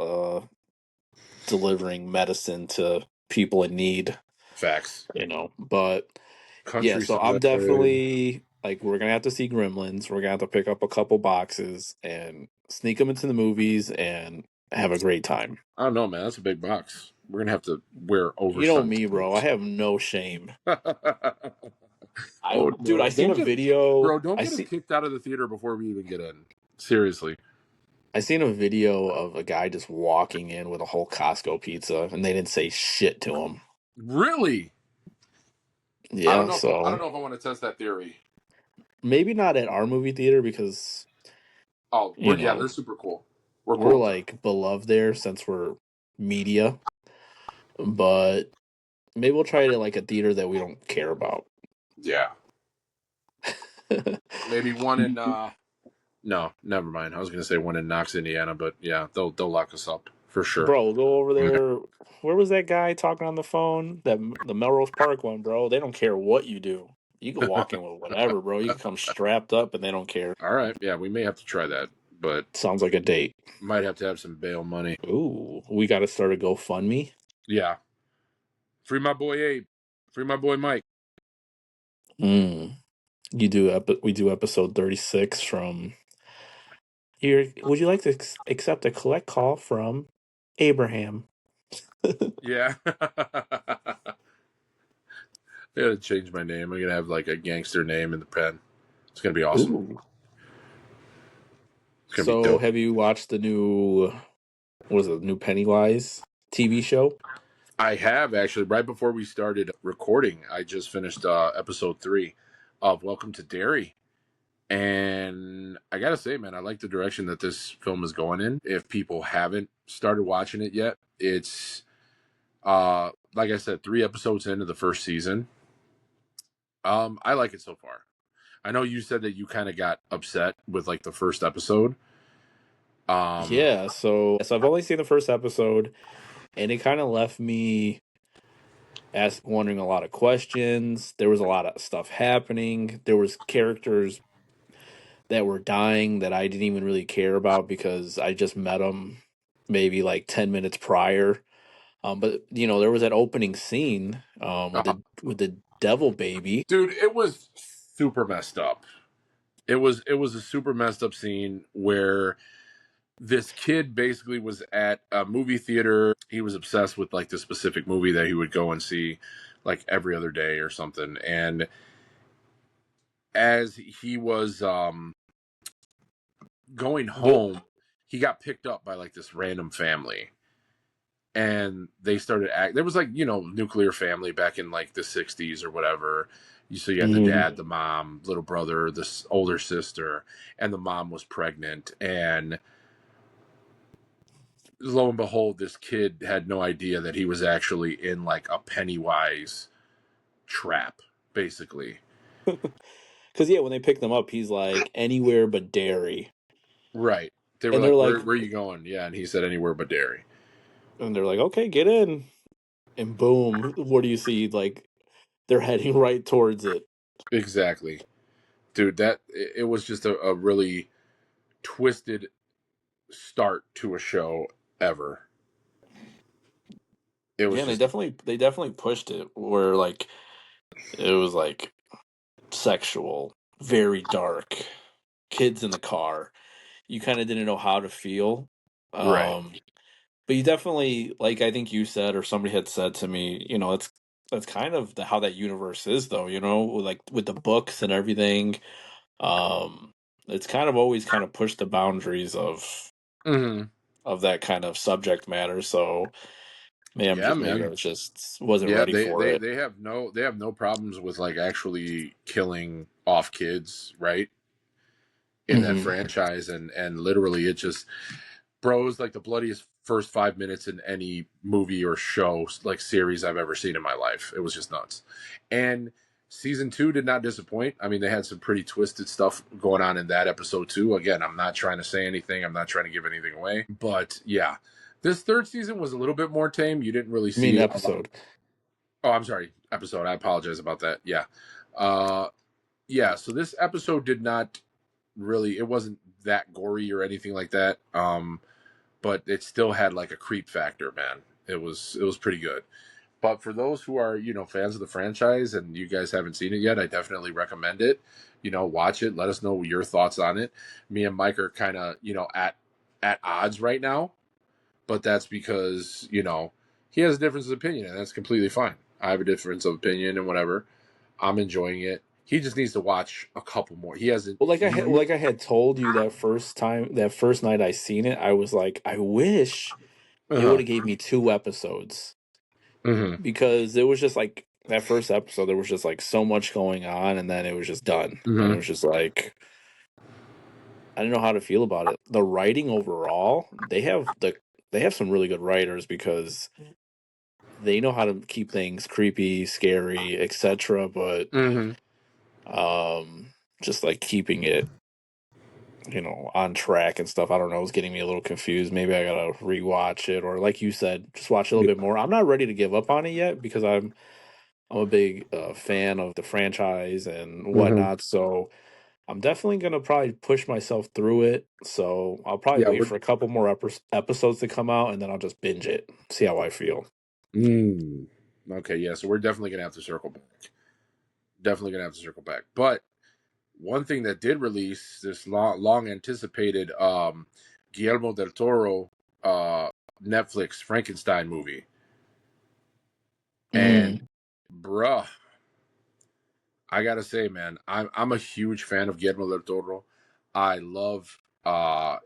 delivering medicine to people in need. Facts. But yeah, so I'm Countryside. definitely like we're gonna have to see Gremlins. We're gonna have to pick up a couple boxes and sneak them into the movies and have a great time. I don't know, man. That's a big box. We're gonna have to wear You know oversized me, bro. I clothes. have no shame. Oh Dude, no! Don't get, bro. Don't get us kicked out of the theater before we even get in. Seriously. I seen a video of a guy just walking in with a whole Costco pizza, and they didn't say shit to him. Really? I don't Yeah, know. I don't so know if I want to test that theory. maybe not at our movie theater because Oh, you yeah, know they're super cool. We're we're cool with them. like beloved there since we're media, but maybe we'll try it at like a theater that we don't care about. Yeah. Maybe one in no, never mind. I was gonna say one in Knox, Indiana, but yeah, they'll lock us up for sure. Bro, go over there. Where was that guy talking on the phone? The Melrose Park one, bro. They don't care what you do. You can walk in with whatever, bro. You can come strapped up, and they don't care. All right, yeah, we may have to try that, but Sounds like a date. might have to have some bail money. Ooh, we got to start a GoFundMe. Yeah, free my boy Abe, free my boy Mike. Mm. We do episode 36 from here. Would you like to accept a collect call from Abraham? Yeah, I gotta change my name. I'm gonna have like a gangster name in the pen. It's gonna be awesome. Ooh. It's gonna be So, dope. have you watched the new, what is it, new Pennywise TV show? I have actually right before we started recording. I just finished episode 3 of Welcome to Derry. And I gotta say, man, I like the direction that this film is going in. If people haven't started watching it yet, it's like I said, 3 episodes into the first season. I like it so far. I know you said that you kind of got upset with like the first episode. Um, Yeah, so I've only seen the first episode, and it kind of left me wondering a lot of questions. There was a lot of stuff happening. There was characters that were dying that I didn't even really care about because I just met them maybe like 10 minutes prior. But there was that opening scene with uh, the devil baby. dude, it was super messed up. It was a super messed up scene where this kid basically was at a movie theater. He was obsessed with like the specific movie that he would go and see like every other day or something. And as he was going home, he got picked up by like this random family. And they started there was like, nuclear family back in like the 60s or whatever. So you had the Mhm. dad, the mom, little brother, this older sister, and the mom was pregnant. And lo and behold, this kid had no idea that he was actually in like a Pennywise trap, basically. Because yeah, when they pick them up, he's like anywhere but dairy, Right. They were and they're like, like, where are you going? Yeah. And he said, anywhere but dairy. okay, get in, and boom, what do you see? Like they're heading right towards it. Exactly. Dude, it was just a really twisted start to a show ever. It Yeah, was and just, they definitely pushed it where like it was like sexual, very dark, kids in the car. You kind of didn't know how to feel. right. Um, but you definitely, like I think you said, or somebody had said to me, that's kind of how that universe is, though. Like with the books and everything. Um, it's kind of always kind of pushed the boundaries Hmm. of that kind of subject matter. So Yeah, maybe I man. was just wasn't Yeah, ready they, for they it. they have no problems with like actually killing off kids, right? In that Hmm. franchise, and literally it just, bro, it was like the bloodiest first 5 minutes in any movie or show like series I've ever seen in my life. It was just nuts. And Season 2 did not disappoint. I mean, they had some pretty twisted stuff going on in that episode too. Again, I'm not trying to say anything. I'm not trying to give anything away. But yeah, this third season was a little bit more tame. You didn't really I mean, see a lot. episode. Oh, I'm sorry, episode. I apologize about that. Yeah, uh, yeah. So this episode did not really. It wasn't that gory or anything like that. But it still had like a creep factor. Man, it was pretty good. But for those who are, fans of the franchise and you guys haven't seen it yet, I definitely recommend it. Watch it. Let us know your thoughts on it. Me and Mike are kind of, at odds right now, but that's because, he has a difference of opinion, and that's completely fine. I have a difference of opinion and whatever. I'm enjoying it. He just needs to watch a couple more. He hasn't. Well, like I had told you that first night I seen it, I was like, I wish it would Uh-huh. have gave me 2 episodes, Mm-hmm. because it was just like that first episode. There was just like so much going on, and then it was just done, and it Mm-hmm. was just like I didn't know how to feel about it. The writing overall, they have some really good writers, because they know how to keep things creepy, scary, etc. But Mm-hmm. um, just like keeping it, on track and stuff. I don't know. It's getting me a little confused. Maybe I gotta rewatch it, or like you said, just watch a little bit more. I'm not ready to give up on it yet, because I'm a big fan of the franchise and Mm-hmm. whatnot. So I'm definitely gonna probably push myself through it. So I'll probably Yeah, wait we're for a couple more episodes to come out, and then I'll just binge it, see how I feel. mm. Okay, yeah, so we're definitely gonna have to circle back. Definitely gonna have to circle back. But one thing that did release this long anticipated Guillermo del Toro uh Netflix Frankenstein movie. And Mm. bruh, I gotta say, man, I'm a huge fan of Guillermo del Toro. I love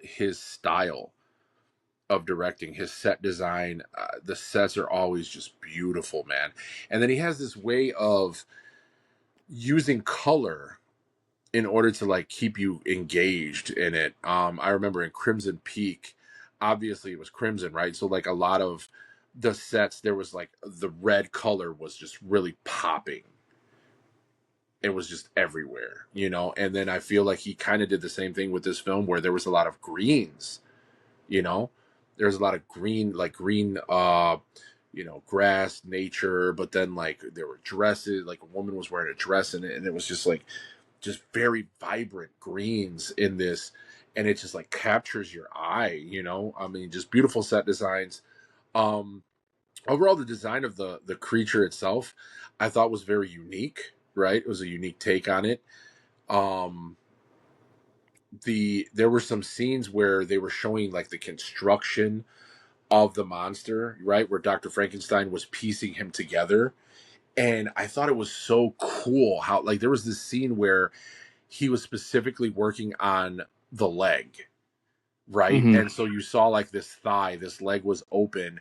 his style of directing, his set design. The sets are always just beautiful, man. And then he has this way of using color in order to like keep you engaged in it. I remember in Crimson Peak, obviously it was crimson, right? So like a lot of the sets, there was like the red color was just really popping. It was just everywhere. And then I feel like he kind of did the same thing with this film, where there was a lot of greens. you know there's a lot of green, like green, grass, nature, but then like there were dresses, like a woman was wearing a dress in it, and it was just like just very vibrant greens in this, and it just like captures your eye. I mean, just beautiful set designs. um Overall, the design of the creature itself, I thought, was very unique, right? It was a unique take on it. um there were some scenes where they were showing like the construction of the monster, right? Where Dr. Frankenstein was piecing him together. And I thought it was so cool how, like, there was this scene where he was specifically working on the leg, right? Hmm. And so you saw like this thigh, this leg was open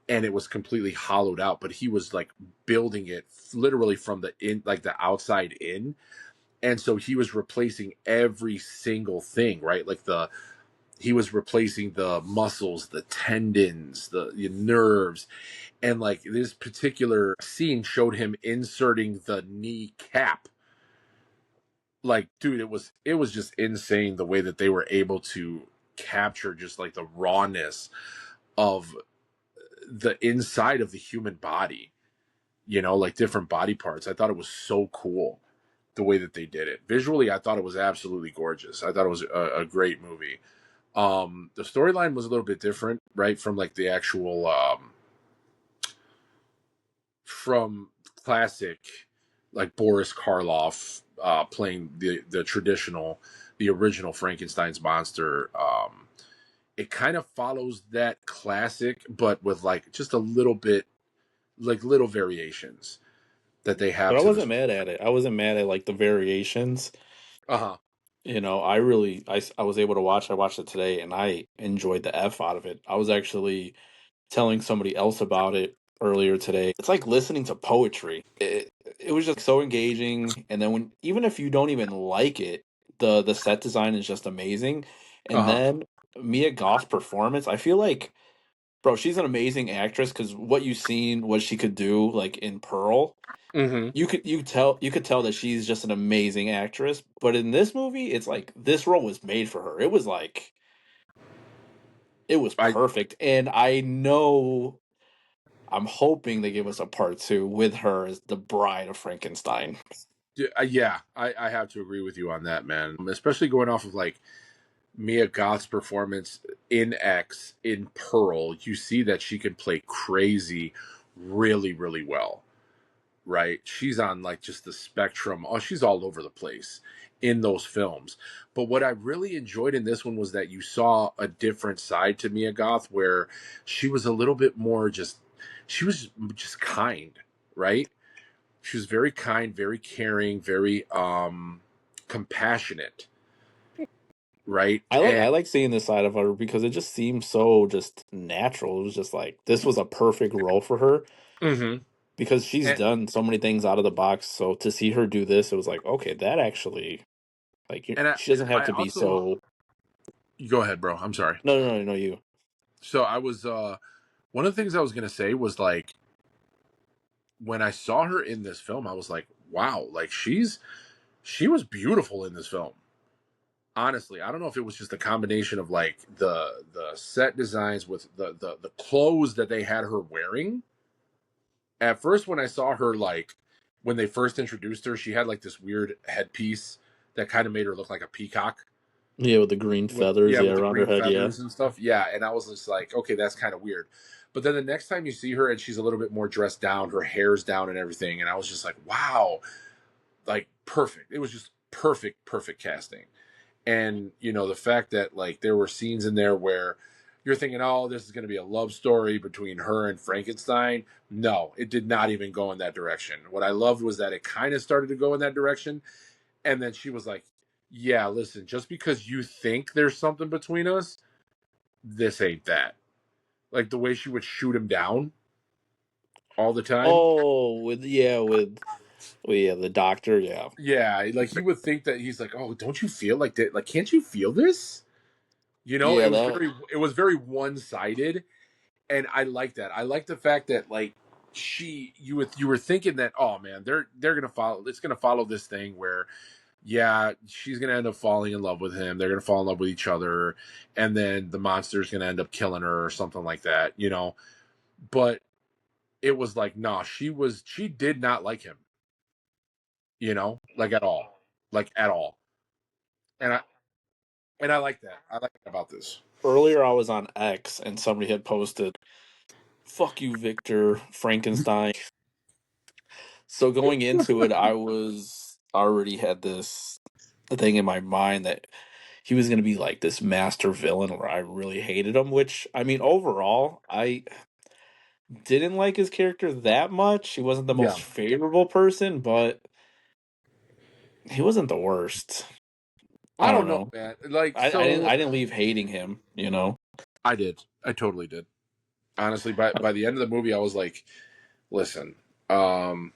and it was completely hollowed out, but he was like building it literally from the in, like the outside in. And so he was replacing every single thing, right? Like he was replacing the muscles, the tendons, the nerves. And like this particular scene showed him inserting the knee cap. Like, dude, it was just insane the way that they were able to capture just like the rawness of the inside of the human body, like different body parts. I thought it was so cool the way that they did it. Visually, I thought it was absolutely gorgeous. I thought it was a great movie. The storyline was a little bit different, right, from like the actual from classic, like Boris Karloff playing the traditional, the original Frankenstein's monster. It kind of follows that classic, but with like just a little bit, like little variations that they have But I to the wasn't story. mad at it. I wasn't mad at like the variations. Uh huh. I was able to watch. I watched it today, and I enjoyed the f out of it. I was actually telling somebody else about it earlier today. It's like listening to poetry. It was just so engaging, and then when even if you don't even like it, the set design is just amazing. Uh And huh. then Mia Goth's performance, I feel like, Bro, she's an amazing actress because what you've seen, what she could do, like in Pearl, Mm-hmm. you could tell that she's just an amazing actress. But in this movie, it's like this role was made for her. It was like it was I perfect, and I know I'm hoping they give us a part two with her as the bride of Frankenstein. yeah, I have to agree with you on that, man. Especially going off of like Mia Goth's performance in X in Pearl, you see that she can play crazy really, really well. Right? She's on like just the spectrum. Oh, she's all over the place in those films. But what I really enjoyed in this one was that you saw a different side to Mia Goth where she was a little bit more just she was just kind, right? She was very kind, very caring, very compassionate, right? And I like seeing this side of her because it just seems so just natural. It was just like this was a perfect role for her mhm. because she's and, done so many things out of the box. So to see her do this, it was like, okay, that actually and she doesn't have I to be also so. go ahead, bro. I'm sorry. No, you. So I was one of the things I was gonna say was like when I saw her in this film, I was like, wow, like she was beautiful in this film. Honestly, I don't know if it was just a combination of like the set designs with the clothes that they had her wearing. At first, when I saw her, like when they first introduced her, she had like this weird headpiece that kind of made her look like a peacock Yeah, with the green with feathers, yeah, with the around her green head, yeah. feathers and stuff. Yeah, and I was just like, okay, that's kind of weird. But then the next time you see her and she's a little bit more dressed down, her hair's down and everything, and I was just like, wow, like perfect. It was just perfect, perfect casting. And you know the fact that like there were scenes in there where you're thinking, oh, this is going to be a love story between her and Frankenstein. No, it did not even go in that direction. What I loved was that it kind of started to go in that direction, and then she was like, yeah, listen, just because you think there's something between us, this ain't that. Like the way she would shoot him down all the time. Oh, yeah, the doctor, yeah. Yeah, like he would think that he's like, oh, don't you feel like that? Like, can't you feel this? You know, Yeah, that it was very one sided, and I like that. I like the fact that like you were thinking that, oh man, they're gonna follow. It's gonna follow this thing where yeah, she's gonna end up falling in love with him. They're gonna fall in love with each other, and then the monster's gonna end up killing her or something like that. You know, but it was like, nah, she did not like him. You know, like at all. And I like that. I like that about this. earlier I was on X and somebody had posted, "Fuck you, Victor Frankenstein." So going into it, I was already had this thing in my mind that he was going to be like this master villain where I really hated him, which I mean overall, I didn't like his character that much. He wasn't the Yeah, most favorable person, but he wasn't the worst. I I don't don't know, know. man. Like so, I didn't leave hating him, you know. I did. I totally did. Honestly, by the end of the movie, I was like, listen, um,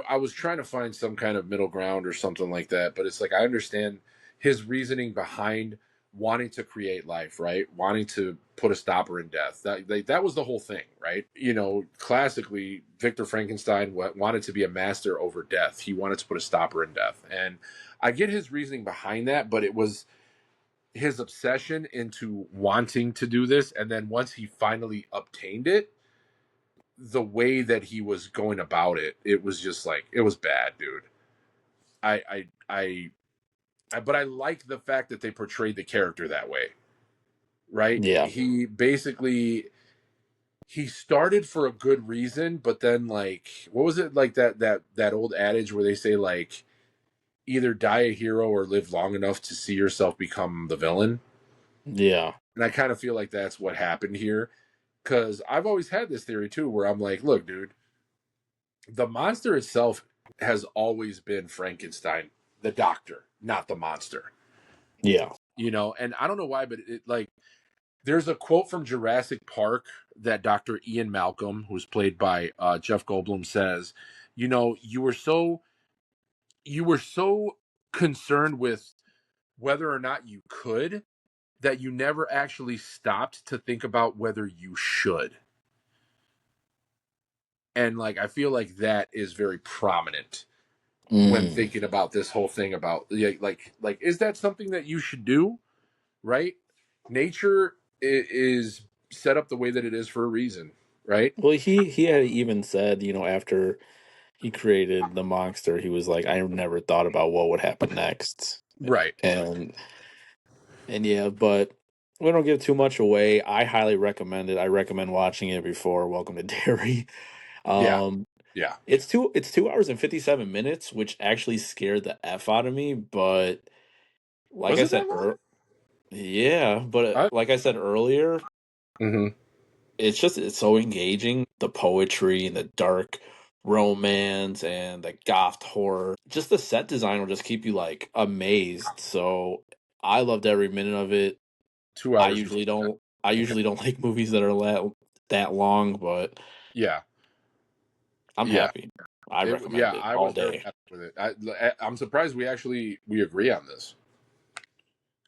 I was trying to find some kind of middle ground or something like that, but it's like I understand his reasoning behind wanting to create life, right? Wanting to put a stopper in death. That was the whole thing, right? You know, classically, Victor Frankenstein wanted to be a master over death. He wanted to put a stopper in death, and I get his reasoning behind that, but it was his obsession into wanting to do this, and then once he finally obtained it, the way that he was going about it, it was just like it was bad, dude. I I I, but I like the fact that they portrayed the character that way, right? Yeah. He basically he started for a good reason, but then like what was it like that old adage where they say like either die a hero or live long enough to see yourself become the villain? Yeah. And I kind of feel like that's what happened here because I've always had this theory too, where I'm like, look, dude, the monster itself has always been Frankenstein, the doctor, not the monster. Yeah. You know, and I don't know why, but it like there's a quote from Jurassic Park that Dr. Ian Malcolm, who's played by Jeff Goldblum, says, you know, you were so concerned with whether or not you could that you never actually stopped to think about whether you should. And like I feel like that is very prominent when Mm. thinking about this whole thing about, yeah, like is that something that you should do, right? Nature is set up the way that it is for a reason, right? Well, he had even said, after he created the monster, he was like, I never thought about what would happen next. Right. And yeah, but we don't give too much away. I highly recommend it. I recommend watching it before Welcome to Derry. Yeah. Um, Yeah. it's 2 hours and 57 minutes, which actually scared the F out of me. But like Was I it said, that long? yeah, but I, like I said earlier, mm-hmm. it's so engaging. The poetry and the dark romance and the goth horror. Just the set design will just keep you like amazed. So I loved every minute of it. Two I hours and usually 57. don't I usually don't like movies that are that long, but Yeah. I'm Yeah. happy. I recommend it I all was very day. happy with it. I'm surprised we agree on this,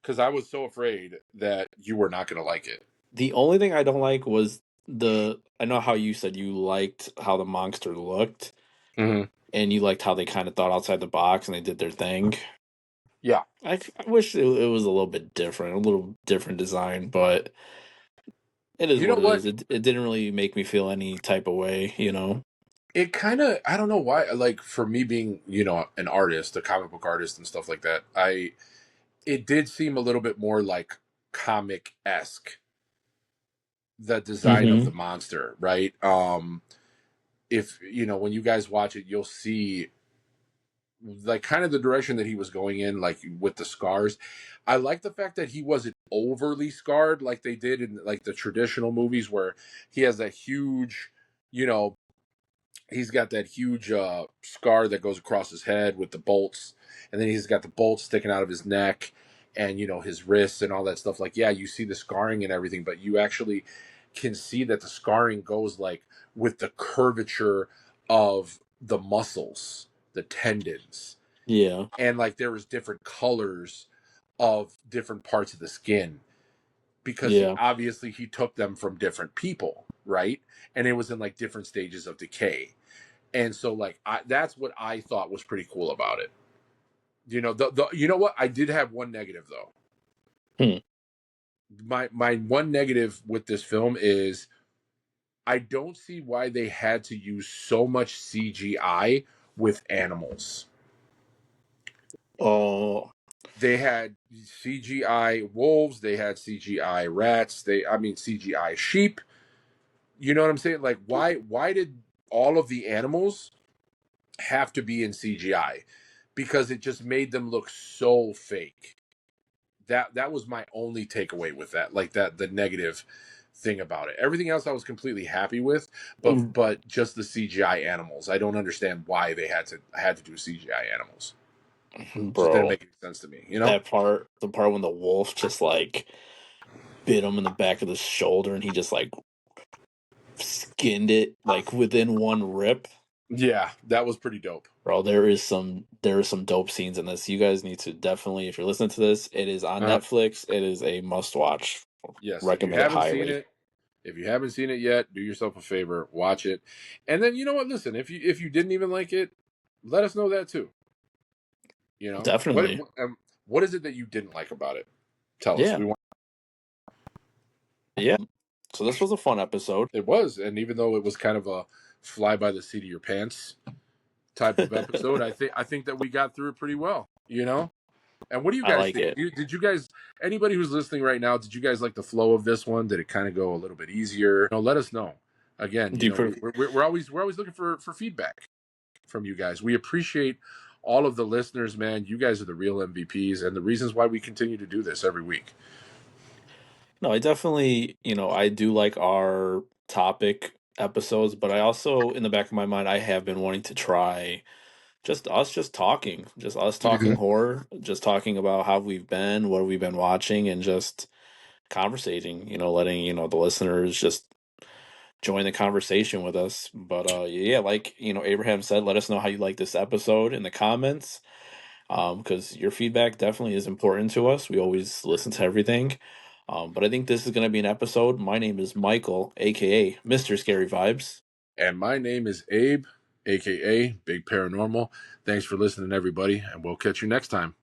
because I was so afraid that you were not going to like it. The only thing I don't like was I know how you said you liked how the monster looked Mm-hmm. and you liked how they kind of thought outside the box and they did their thing. Yeah. I wish it was a little bit different, a little different design, but it is You know what it what? is. It didn't really make me feel any type of way. It kind of, I don't know why, like for me being, an artist, a comic book artist and stuff like that, it did seem a little bit more like comic-esque, the design of the Mm-hmm. monster, right? If, when you guys watch it, you'll see like kind of the direction that he was going in, like with the scars. I like the fact that he wasn't overly scarred like they did in like the traditional movies where he has that huge, you know, he's got that huge scar that goes across his head with the bolts, and then he's got the bolts sticking out of his neck and his wrists and all that stuff. Like, yeah, you see the scarring and everything, but you actually can see that the scarring goes like with the curvature of the muscles, the tendons, Yeah. and like there was different colors of different parts of the skin because Yeah. he took them from different people, right? And it was in like different stages of decay. And so like that's what I thought was pretty cool about it. You know what? I did have one negative though. Hmm. My one negative with this film is I don't see why they had to use so much CGI with animals. Oh, They had CGI wolves, they had CGI rats, CGI sheep. You know what I'm saying? Like why did all of the animals have to be in CGI? Because it just made them look so fake. That was my only takeaway with that. Like that the negative thing about it. Everything else I was completely happy with, but just the CGI animals. I don't understand why they had to do CGI animals. Just didn't bro, make any sense to me. the part when the wolf just like bit him in the back of the shoulder and he just like skinned it like within one rip. Yeah, that was pretty dope. Bro, there is some dope scenes in this. You guys need to definitely, if you're listening to this, it is on Uh, Netflix. It is a must watch. yes, Recommend it highly. if you haven't seen it yet, do yourself a favor, watch it. And then you know what? Listen, if you didn't even like it, let us know that too. You know Definitely. what is it that you didn't like about it? Tell us. Yeah. We want. Yeah. So this was a fun episode. It was, and even though it was kind of a fly by the seat of your pants type of episode, I think that we got through it pretty well. And what do you I guys like think? it. Did you guys, anybody who's listening right now, did you guys like the flow of this one? Did it kind of go a little bit easier? Let us know. Again, Do you we're always looking for feedback from you guys. We appreciate all of the listeners, man. You guys are the real MVPs and the reasons why we continue to do this every week. No, I definitely, I do like our topic episodes, but I also, in the back of my mind, I have been wanting to try just us talking Mhm. horror, just talking about how we've been, what we've been watching, and just conversating, letting, the listeners just join the conversation with us. But yeah, like, Abraham said, let us know how you like this episode in the comments. because your feedback definitely is important to us. We always listen to everything. But I think this is going to be an episode. My name is Michael, aka Mr. Scary Vibes. And my name is Abe, aka Big Paranormal. Thanks for listening, everybody, and we'll catch you next time.